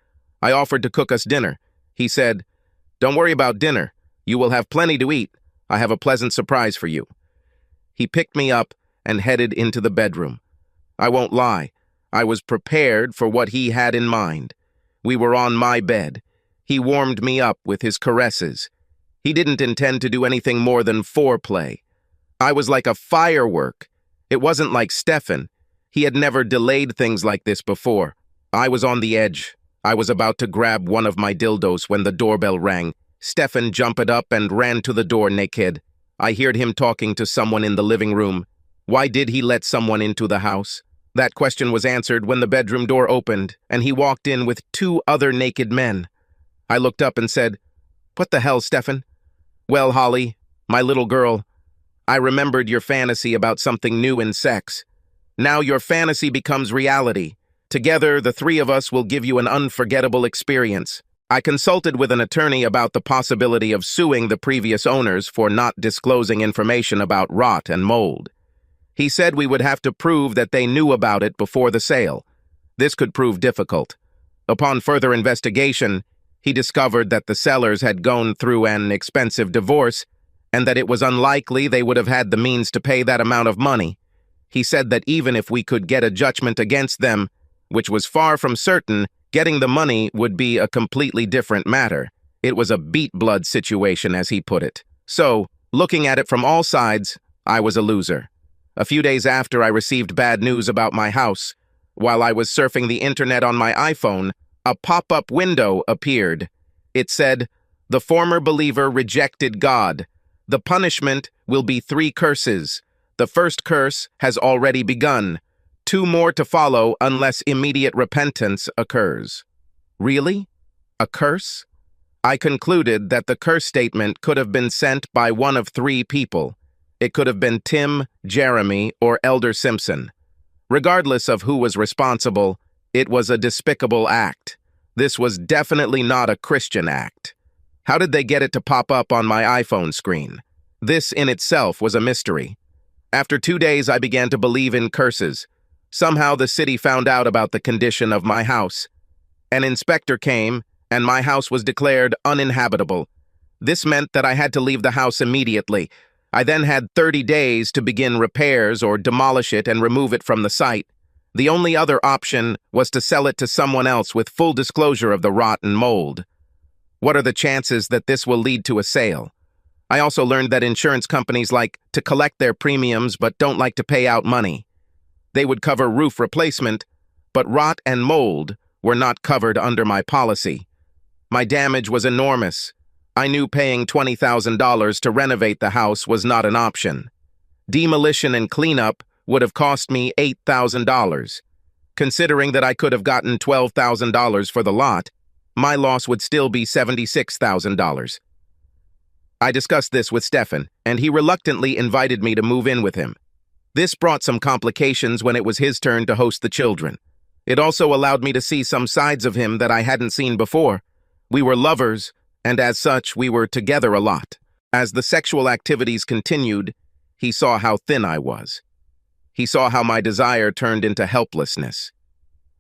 I offered to cook us dinner. He said, "Don't worry about dinner. You will have plenty to eat. I have a pleasant surprise for you." He picked me up and headed into the bedroom. I won't lie. I was prepared for what he had in mind. We were on my bed. He warmed me up with his caresses. He didn't intend to do anything more than foreplay. I was like a firework. It wasn't like Stefan. He had never delayed things like this before. I was on the edge. I was about to grab one of my dildos when the doorbell rang. Stefan jumped up and ran to the door naked. I heard him talking to someone in the living room. Why did he let someone into the house? That question was answered when the bedroom door opened, and he walked in with two other naked men. I looked up and said, "What the hell, Stefan?" "Well, Holly, my little girl, I remembered your fantasy about something new in sex. Now your fantasy becomes reality. Together, the three of us will give you an unforgettable experience. I consulted with an attorney about the possibility of suing the previous owners for not disclosing information about rot and mold. He said we would have to prove that they knew about it before the sale. This could prove difficult. Upon further investigation, he discovered that the sellers had gone through an expensive divorce and that it was unlikely they would have had the means to pay that amount of money. He said that even if we could get a judgment against them, which was far from certain, getting the money would be a completely different matter. It was a beat-blood situation, as he put it. So, looking at it from all sides, I was a loser. A few days after I received bad news about my house, while I was surfing the internet on my iPhone, a pop-up window appeared. It said, "The former believer rejected God. The punishment will be 3 curses. The first curse has already begun. 2 more to follow unless immediate repentance occurs." Really? A curse? I concluded that the curse statement could have been sent by one of 3 people. It could have been Tim, Jeremy, or Elder Simpson. Regardless of who was responsible, it was a despicable act. This was definitely not a Christian act. How did they get it to pop up on my iPhone screen? This in itself was a mystery. After 2 days, I began to believe in curses. Somehow the city found out about the condition of my house. An inspector came, and my house was declared uninhabitable. This meant that I had to leave the house immediately. I then had 30 days to begin repairs or demolish it and remove it from the site. The only other option was to sell it to someone else with full disclosure of the rot and mold. What are the chances that this will lead to a sale? I also learned that insurance companies like to collect their premiums but don't like to pay out money. They would cover roof replacement, but rot and mold were not covered under my policy. My damage was enormous. I knew paying $20,000 to renovate the house was not an option. Demolition and cleanup would have cost me $8,000. Considering that I could have gotten $12,000 for the lot, my loss would still be $76,000. I discussed this with Stefan, and he reluctantly invited me to move in with him. This brought some complications when it was his turn to host the children. It also allowed me to see some sides of him that I hadn't seen before. We were lovers, and as such, we were together a lot. As the sexual activities continued, he saw how thin I was. He saw how my desire turned into helplessness.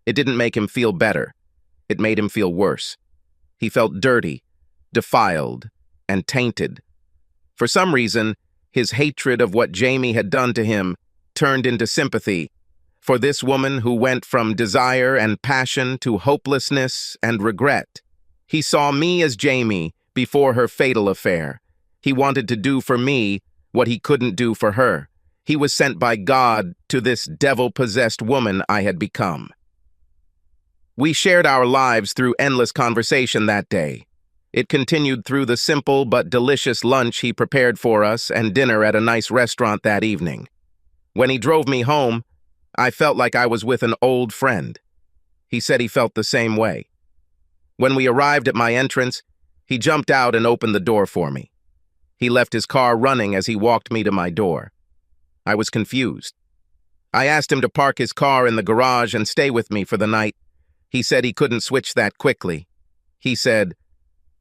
It didn't make him feel better. It made him feel worse. He felt dirty, defiled, and tainted. For some reason, his hatred of what Jamie had done to him turned into sympathy for this woman who went from desire and passion to hopelessness and regret. He saw me as Jamie before her fatal affair. He wanted to do for me what he couldn't do for her. He was sent by God to this devil-possessed woman I had become. We shared our lives through endless conversation that day. It continued through the simple but delicious lunch he prepared for us and dinner at a nice restaurant that evening. When he drove me home, I felt like I was with an old friend. He said he felt the same way. When we arrived at my entrance, he jumped out and opened the door for me. He left his car running as he walked me to my door. I was confused. I asked him to park his car in the garage and stay with me for the night. He said he couldn't switch that quickly. He said,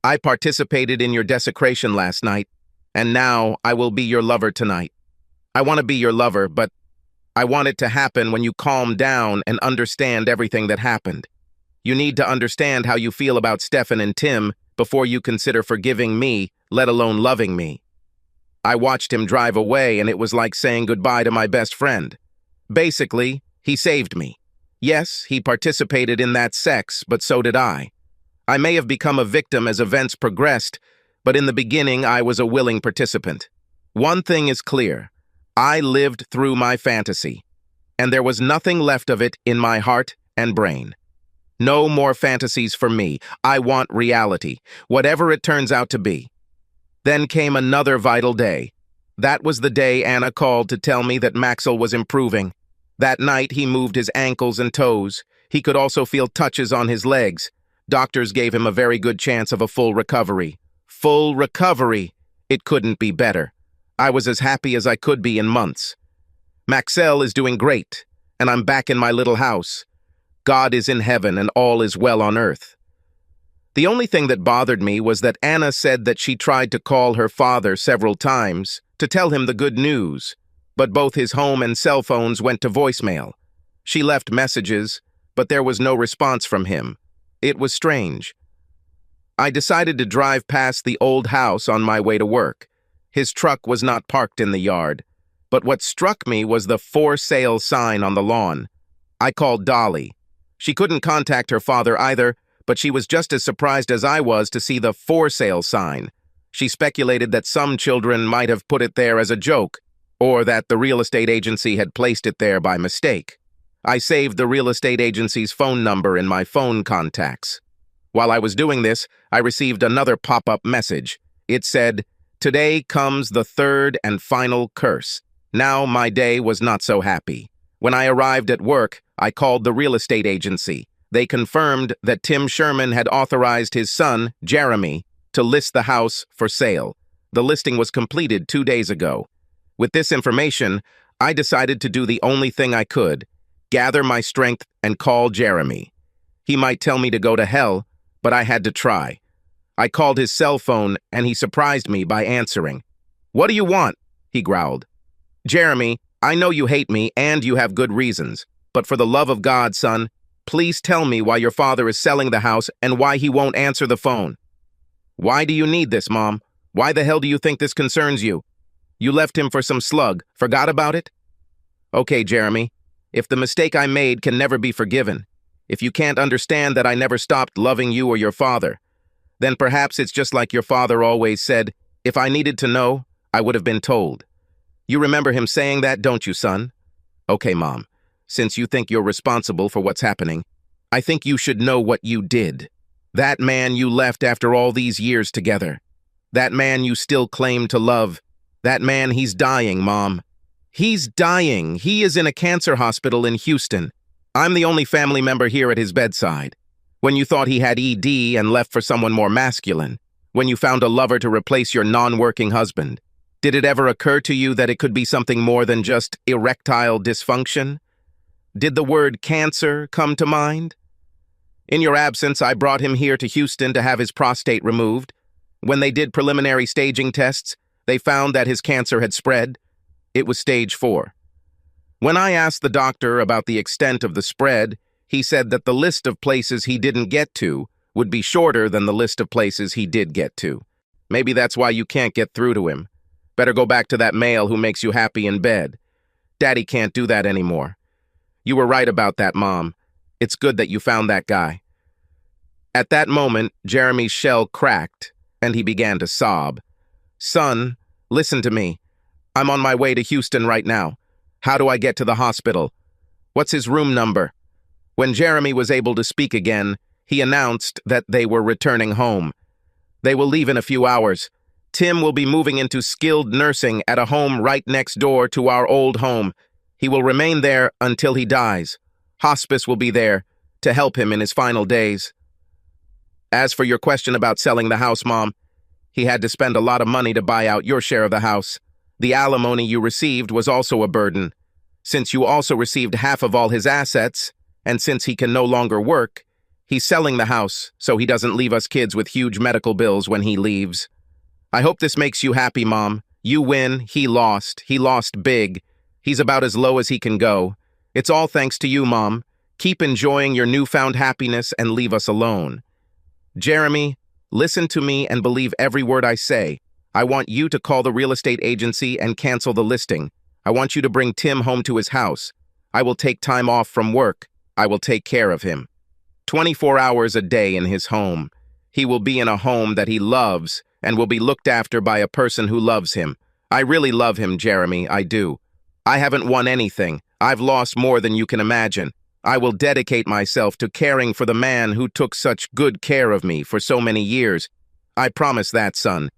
"I participated in your desecration last night, and now I will be your lover tonight. I want to be your lover, but I want it to happen when you calm down and understand everything that happened. You need to understand how you feel about Stefan and Tim before you consider forgiving me, let alone loving me." I watched him drive away, and it was like saying goodbye to my best friend. Basically, he saved me. Yes, he participated in that sex, but so did I. I may have become a victim as events progressed, but in the beginning I was a willing participant. One thing is clear. I lived through my fantasy, and there was nothing left of it in my heart and brain. No more fantasies for me. I want reality, whatever it turns out to be. Then came another vital day. That was the day Anna called to tell me that Maxwell was improving. That night, he moved his ankles and toes. He could also feel touches on his legs. Doctors gave him a very good chance of a full recovery. Full recovery! It couldn't be better. I was as happy as I could be in months. Maxwell is doing great, and I'm back in my little house. God is in heaven, and all is well on earth. The only thing that bothered me was that Anna said that she tried to call her father several times to tell him the good news, but both his home and cell phones went to voicemail. She left messages, but there was no response from him. It was strange. I decided to drive past the old house on my way to work. His truck was not parked in the yard, but what struck me was the for sale sign on the lawn. I called Dolly. She couldn't contact her father either, but she was just as surprised as I was to see the for sale sign. She speculated that some children might have put it there as a joke, or that the real estate agency had placed it there by mistake. I saved the real estate agency's phone number in my phone contacts. While I was doing this, I received another pop-up message. It said, "Today comes the third and final curse." Now my day was not so happy. When I arrived at work, I called the real estate agency. They confirmed that Tim Sherman had authorized his son, Jeremy, to list the house for sale. The listing was completed 2 days ago. With this information, I decided to do the only thing I could, gather my strength and call Jeremy. He might tell me to go to hell, but I had to try. I called his cell phone and he surprised me by answering. "What do you want?" he growled. "Jeremy, I know you hate me and you have good reasons, but for the love of God, son, please tell me why your father is selling the house and why he won't answer the phone." "Why do you need this, Mom? Why the hell do you think this concerns you? You left him for some slug, forgot about it?" "Okay, Jeremy, if the mistake I made can never be forgiven, if you can't understand that I never stopped loving you or your father, then perhaps it's just like your father always said, if I needed to know, I would have been told. You remember him saying that, don't you, son? Okay, Mom, since you think you're responsible for what's happening, I think you should know what you did. That man you left after all these years together. That man you still claim to love. That man, he's dying, Mom. He's dying. He is in a cancer hospital in Houston. I'm the only family member here at his bedside. When you thought he had ED and left for someone more masculine, when you found a lover to replace your non-working husband, did it ever occur to you that it could be something more than just erectile dysfunction? Did the word cancer come to mind? In your absence, I brought him here to Houston to have his prostate removed. When they did preliminary staging tests, they found that his cancer had spread. It was stage 4. When I asked the doctor about the extent of the spread, he said that the list of places he didn't get to would be shorter than the list of places he did get to. Maybe that's why you can't get through to him. Better go back to that male who makes you happy in bed. Daddy can't do that anymore. You were right about that, Mom. It's good that you found that guy. At that moment, Jeremy's shell cracked, and he began to sob. Son, listen to me. I'm on my way to Houston right now. How do I get to the hospital? What's his room number? When Jeremy was able to speak again, he announced that they were returning home. They will leave in a few hours. Tim will be moving into skilled nursing at a home right next door to our old home. He will remain there until he dies. Hospice will be there to help him in his final days. As for your question about selling the house, Mom, he had to spend a lot of money to buy out your share of the house. The alimony you received was also a burden. Since you also received half of all his assets, and since he can no longer work, he's selling the house so he doesn't leave us kids with huge medical bills when he leaves. I hope this makes you happy, Mom. You win, he lost. He lost big. He's about as low as he can go. It's all thanks to you, Mom. Keep enjoying your newfound happiness and leave us alone. Jeremy, listen to me and believe every word I say. I want you to call the real estate agency and cancel the listing. I want you to bring Tim home to his house. I will take time off from work. I will take care of him. 24 hours a day in his home. He will be in a home that he loves and will be looked after by a person who loves him. I really love him, Jeremy, I do. I haven't won anything. I've lost more than you can imagine. I will dedicate myself to caring for the man who took such good care of me for so many years. I promise that, son.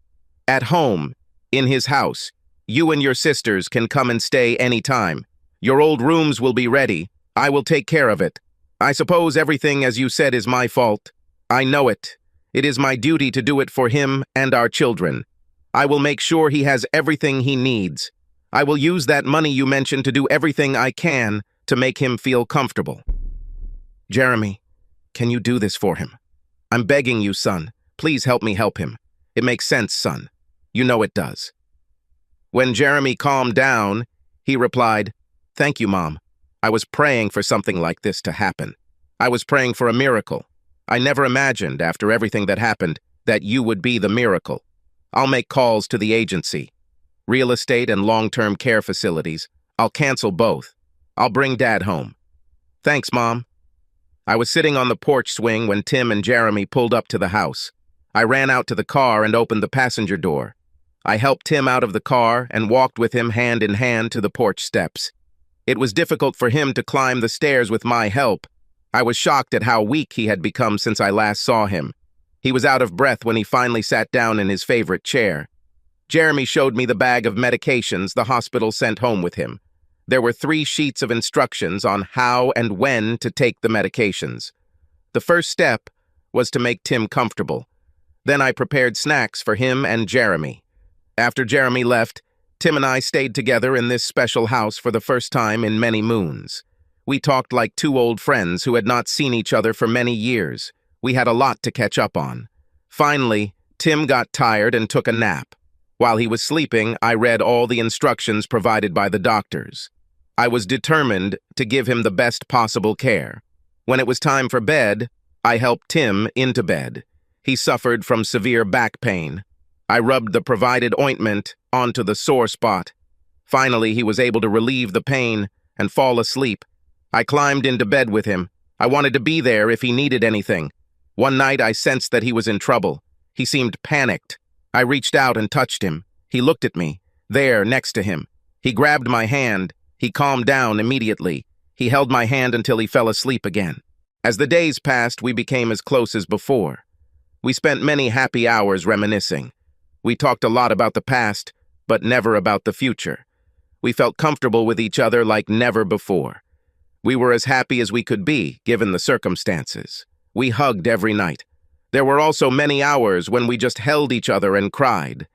At home, in his house, you and your sisters can come and stay anytime. Your old rooms will be ready. I will take care of it. I suppose everything, as you said, is my fault. I know it. It is my duty to do it for him and our children. I will make sure he has everything he needs. I will use that money you mentioned to do everything I can to make him feel comfortable. Jeremy, can you do this for him? I'm begging you, son. Please help me help him. It makes sense, son. You know it does. When Jeremy calmed down, He replied, "Thank you, Mom. I was praying for something like this to happen. I was praying for a miracle. I never imagined, after everything that happened, that you would be the miracle. I'll make calls to the agency. Real estate and long-term care facilities. I'll cancel both. I'll bring Dad home. Thanks, Mom." I was sitting on the porch swing when Tim and Jeremy pulled up to the house. I ran out to the car and opened the passenger door. I helped Tim out of the car and walked with him hand in hand to the porch steps. It was difficult for him to climb the stairs with my help. I was shocked at how weak he had become since I last saw him. He was out of breath when he finally sat down in his favorite chair. Jeremy showed me the bag of medications the hospital sent home with him. There were 3 sheets of instructions on how and when to take the medications. The first step was to make Tim comfortable. Then I prepared snacks for him and Jeremy. After Jeremy left, Tim and I stayed together in this special house for the first time in many moons. We talked like 2 old friends who had not seen each other for many years. We had a lot to catch up on. Finally, Tim got tired and took a nap. While he was sleeping, I read all the instructions provided by the doctors. I was determined to give him the best possible care. When it was time for bed, I helped Tim into bed. He suffered from severe back pain. I rubbed the provided ointment onto the sore spot. Finally, he was able to relieve the pain and fall asleep. I climbed into bed with him. I wanted to be there if he needed anything. One night, I sensed that he was in trouble. He seemed panicked. I reached out and touched him. He looked at me, there next to him. He grabbed my hand. He calmed down immediately. He held my hand until he fell asleep again. As the days passed, we became as close as before. We spent many happy hours reminiscing. We talked a lot about the past, but never about the future. We felt comfortable with each other like never before. We were as happy as we could be, given the circumstances. We hugged every night. There were also many hours when we just held each other and cried.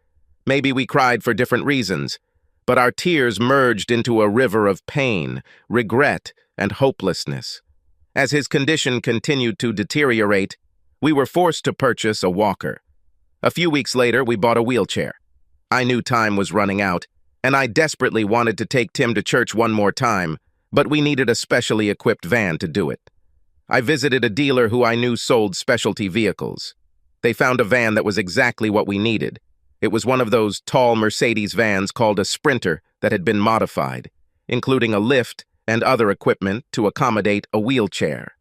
Maybe we cried for different reasons, but our tears merged into a river of pain, regret, and hopelessness. As his condition continued to deteriorate, we were forced to purchase a walker. A few weeks later, we bought a wheelchair. I knew time was running out, and I desperately wanted to take Tim to church one more time, but we needed a specially equipped van to do it. I visited a dealer who I knew sold specialty vehicles. They found a van that was exactly what we needed. It was one of those tall Mercedes vans called a Sprinter that had been modified, including a lift and other equipment to accommodate a wheelchair.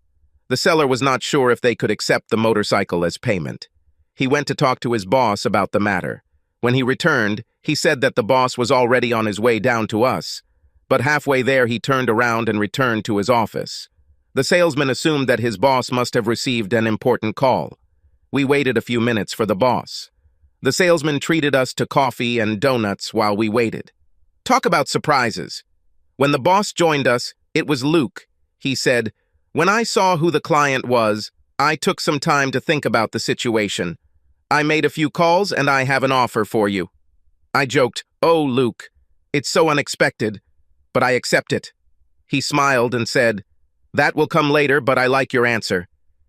The seller was not sure if they could accept the motorcycle as payment. He went to talk to his boss about the matter. When he returned, he said that the boss was already on his way down to us, but halfway there he turned around and returned to his office. The salesman assumed that his boss must have received an important call. We waited a few minutes for the boss. The salesman treated us to coffee and donuts while we waited. Talk about surprises. When the boss joined us, it was Luke. He said, "When I saw who the client was, I took some time to think about the situation. I made a few calls and I have an offer for you." I joked, "Oh, Luke, it's so unexpected, but I accept it." He smiled and said, "That will come later, but I like your answer."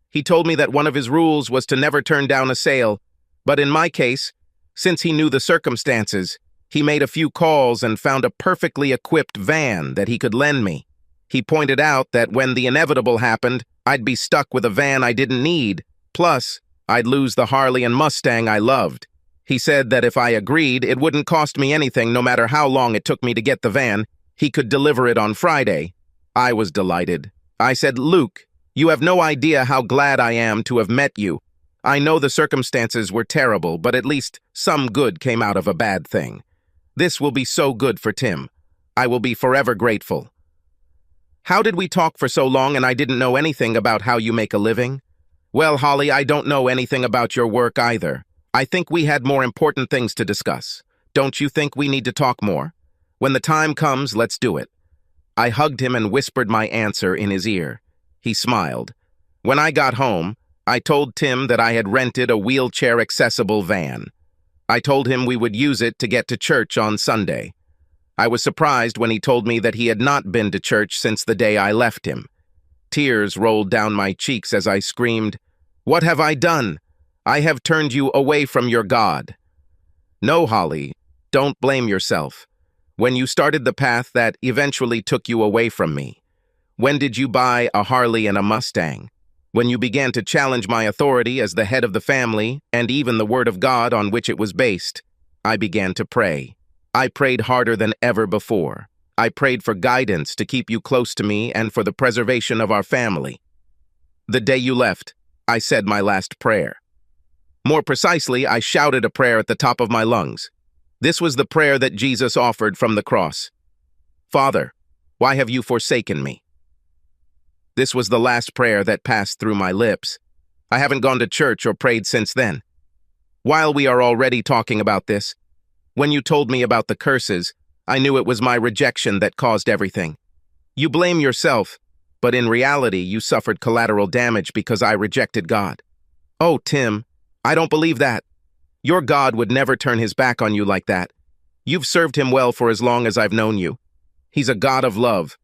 He told me that one of his rules was to never turn down a sale, but in my case, since he knew the circumstances, he made a few calls and found a perfectly equipped van that he could lend me. He pointed out that when the inevitable happened, I'd be stuck with a van I didn't need, plus I'd lose the Harley and Mustang I loved. He said that if I agreed, it wouldn't cost me anything no matter how long it took me to get the van. He could deliver it on Friday. I was delighted. I said, "Luke, you have no idea how glad I am to have met you. I know the circumstances were terrible, but at least some good came out of a bad thing. This will be so good for Tim. I will be forever grateful." How did we talk for so long and I didn't know anything about how you make a living? Well, Holly, I don't know anything about your work either. I think we had more important things to discuss. Don't you think we need to talk more? When the time comes, let's do it. I hugged him and whispered my answer in his ear. He smiled. When I got home, I told Tim that I had rented a wheelchair-accessible van. I told him we would use it to get to church on Sunday. I was surprised when he told me that he had not been to church since the day I left him. Tears rolled down my cheeks as I screamed, "What have I done? I have turned you away from your God." No, Holly, don't blame yourself. When you started the path that eventually took you away from me? When did you buy a Harley and a Mustang? When you began to challenge my authority as the head of the family and even the word of God on which it was based? I began to pray. I prayed harder than ever before. I prayed for guidance to keep you close to me and for the preservation of our family. The day you left, I said my last prayer. More precisely, I shouted a prayer at the top of my lungs. This was the prayer that Jesus offered from the cross. Father, why have you forsaken me? This was the last prayer that passed through my lips. I haven't gone to church or prayed since then. While we are already talking about this, when you told me about the curses, I knew it was my rejection that caused everything. You blame yourself, but in reality, you suffered collateral damage because I rejected God. Oh, Tim, I don't believe that. Your God would never turn his back on you like that. You've served him well for as long as I've known you. He's a God of love.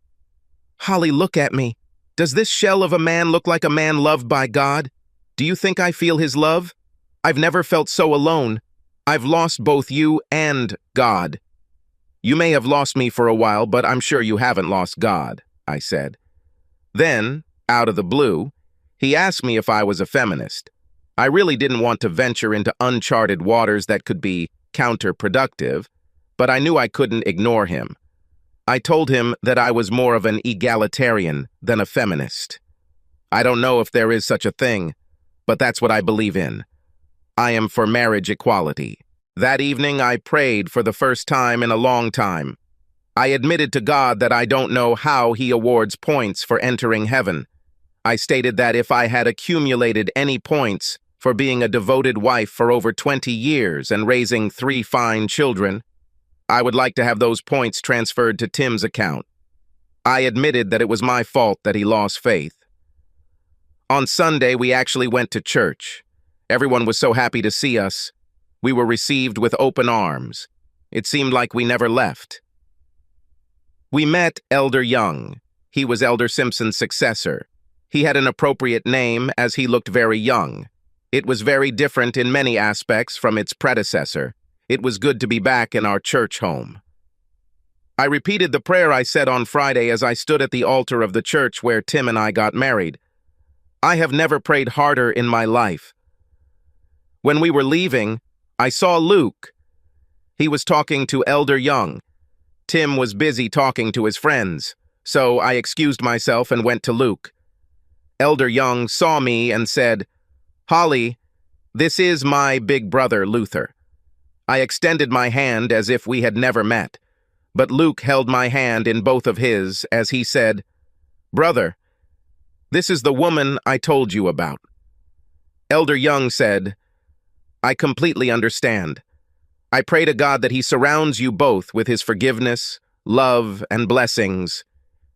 Holly, look at me. Does this shell of a man look like a man loved by God? Do you think I feel his love? I've never felt so alone. I've lost both you and God. You may have lost me for a while, but I'm sure you haven't lost God, I said. Then, out of the blue, he asked me if I was a feminist. I really didn't want to venture into uncharted waters that could be counterproductive, but I knew I couldn't ignore him. I told him that I was more of an egalitarian than a feminist. I don't know if there is such a thing, but that's what I believe in. I am for marriage equality. That evening, I prayed for the first time in a long time. I admitted to God that I don't know how he awards points for entering heaven. I stated that if I had accumulated any points for being a devoted wife for over 20 years and raising 3 fine children, I would like to have those points transferred to Tim's account. I admitted that it was my fault that he lost faith. On Sunday, we actually went to church. Everyone was so happy to see us. We were received with open arms. It seemed like we never left. We met Elder Young. He was Elder Simpson's successor. He had an appropriate name as he looked very young. It was very different in many aspects from its predecessor. It was good to be back in our church home. I repeated the prayer I said on Friday as I stood at the altar of the church where Tim and I got married. I have never prayed harder in my life. When we were leaving, I saw Luke. He was talking to Elder Young. Tim was busy talking to his friends, so I excused myself and went to Luke. Elder Young saw me and said, "Holly, this is my big brother, Luther." I extended my hand as if we had never met, but Luke held my hand in both of his as he said, "Brother, this is the woman I told you about." Elder Young said, "I completely understand. I pray to God that he surrounds you both with his forgiveness, love, and blessings.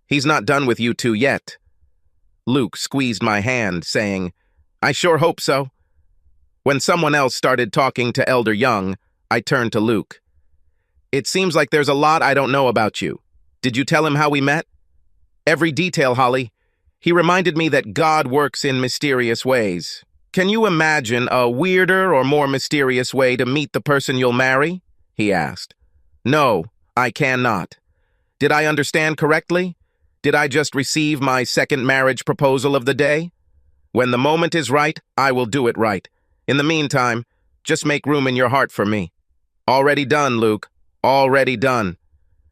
He's not done with you two yet." Luke squeezed my hand, saying, "I sure hope so." When someone else started talking to Elder Young, I turned to Luke. "It seems like there's a lot I don't know about you. Did you tell him how we met?" "Every detail, Holly. He reminded me that God works in mysterious ways. Can you imagine a weirder or more mysterious way to meet the person you'll marry?" he asked. "No, I cannot. Did I understand correctly? Did I just receive my second marriage proposal of the day? When the moment is right, I will do it right. In the meantime, just make room in your heart for me." "Already done, Luke. Already done."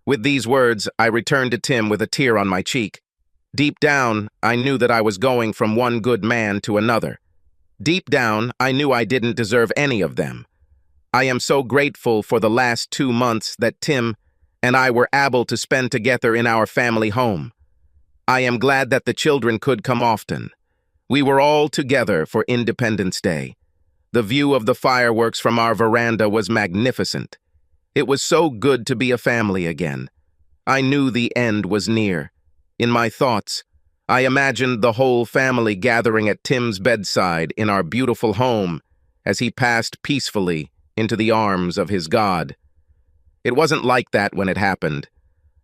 With these words, I returned to Tim with a tear on my cheek. Deep down, I knew that I was going from one good man to another. Deep down, I knew I didn't deserve any of them. I am so grateful for the last 2 months that Tim and I were able to spend together in our family home. I am glad that the children could come often. We were all together for Independence Day. The view of the fireworks from our veranda was magnificent. It was so good to be a family again. I knew the end was near. In my thoughts, I imagined the whole family gathering at Tim's bedside in our beautiful home as he passed peacefully into the arms of his God. It wasn't like that when it happened.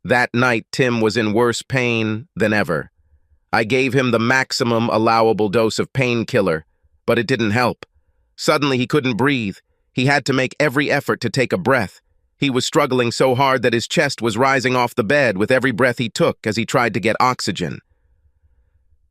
That night, Tim was in worse pain than ever. I gave him the maximum allowable dose of painkiller, but it didn't help. Suddenly, he couldn't breathe. He had to make every effort to take a breath. He was struggling so hard that his chest was rising off the bed with every breath he took as he tried to get oxygen.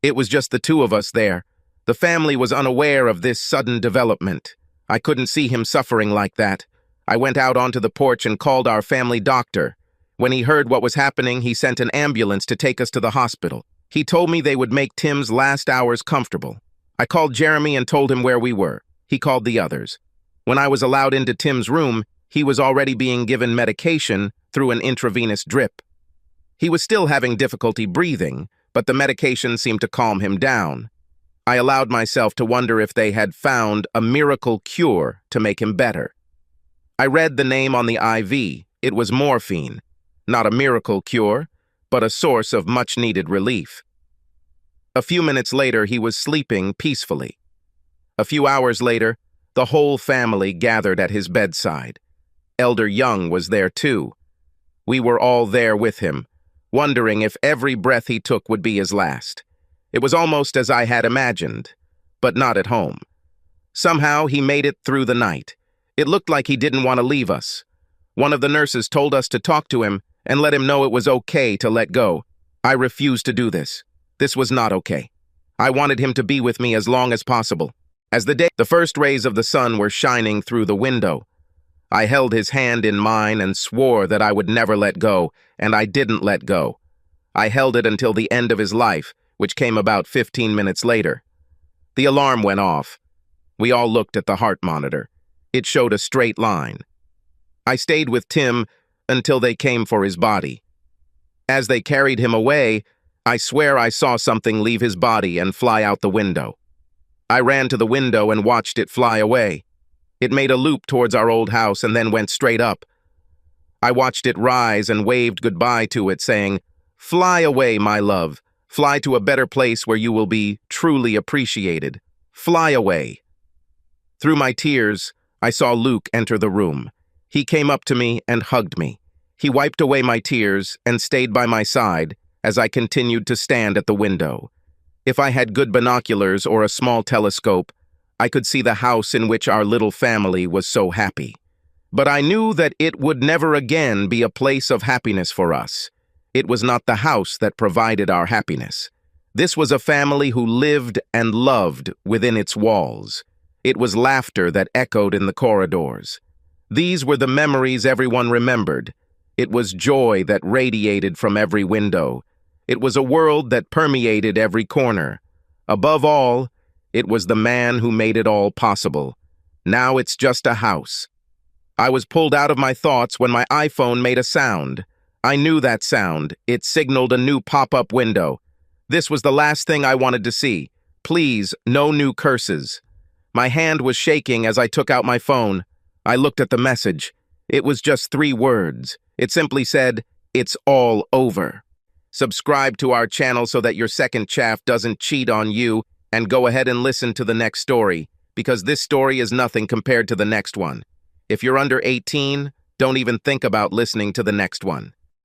It was just the two of us there. The family was unaware of this sudden development. I couldn't see him suffering like that. I went out onto the porch and called our family doctor. When he heard what was happening, he sent an ambulance to take us to the hospital. He told me they would make Tim's last hours comfortable. I called Jeremy and told him where we were. He called the others. When I was allowed into Tim's room, he was already being given medication through an intravenous drip. He was still having difficulty breathing, but the medication seemed to calm him down. I allowed myself to wonder if they had found a miracle cure to make him better. I read the name on the IV. It was morphine. Not a miracle cure, but a source of much-needed relief. A few minutes later, he was sleeping peacefully. A few hours later, the whole family gathered at his bedside. Elder Young was there too. We were all there with him, wondering if every breath he took would be his last. It was almost as I had imagined, but not at home. Somehow he made it through the night. It looked like he didn't want to leave us. One of the nurses told us to talk to him and let him know it was okay to let go. I refused to do this. This was not okay. I wanted him to be with me as long as possible. As the first rays of the sun were shining through the window, I held his hand in mine and swore that I would never let go, and I didn't let go. I held it until the end of his life, which came about 15 minutes later. The alarm went off. We all looked at the heart monitor. It showed a straight line. I stayed with Tim until they came for his body. As they carried him away, I swear I saw something leave his body and fly out the window. I ran to the window and watched it fly away. It made a loop towards our old house and then went straight up. I watched it rise and waved goodbye to it, saying, "Fly away, my love. Fly to a better place where you will be truly appreciated. Fly away." Through my tears, I saw Luke enter the room. He came up to me and hugged me. He wiped away my tears and stayed by my side as I continued to stand at the window. If I had good binoculars or a small telescope, I could see the house in which our little family was so happy. But I knew that it would never again be a place of happiness for us. It was not the house that provided our happiness. This was a family who lived and loved within its walls. It was laughter that echoed in the corridors. These were the memories everyone remembered. It was joy that radiated from every window. It was a world that permeated every corner. Above all, it was the man who made it all possible. Now it's just a house. I was pulled out of my thoughts when my iPhone made a sound. I knew that sound. It signaled a new pop-up window. This was the last thing I wanted to see. Please, no new curses. My hand was shaking as I took out my phone. I looked at the message. It was just 3 words. It simply said, "It's all over." Subscribe to our channel so that your second chaff doesn't cheat on you, and go ahead and listen to the next story, because this story is nothing compared to the next one. If you're under 18, don't even think about listening to the next one.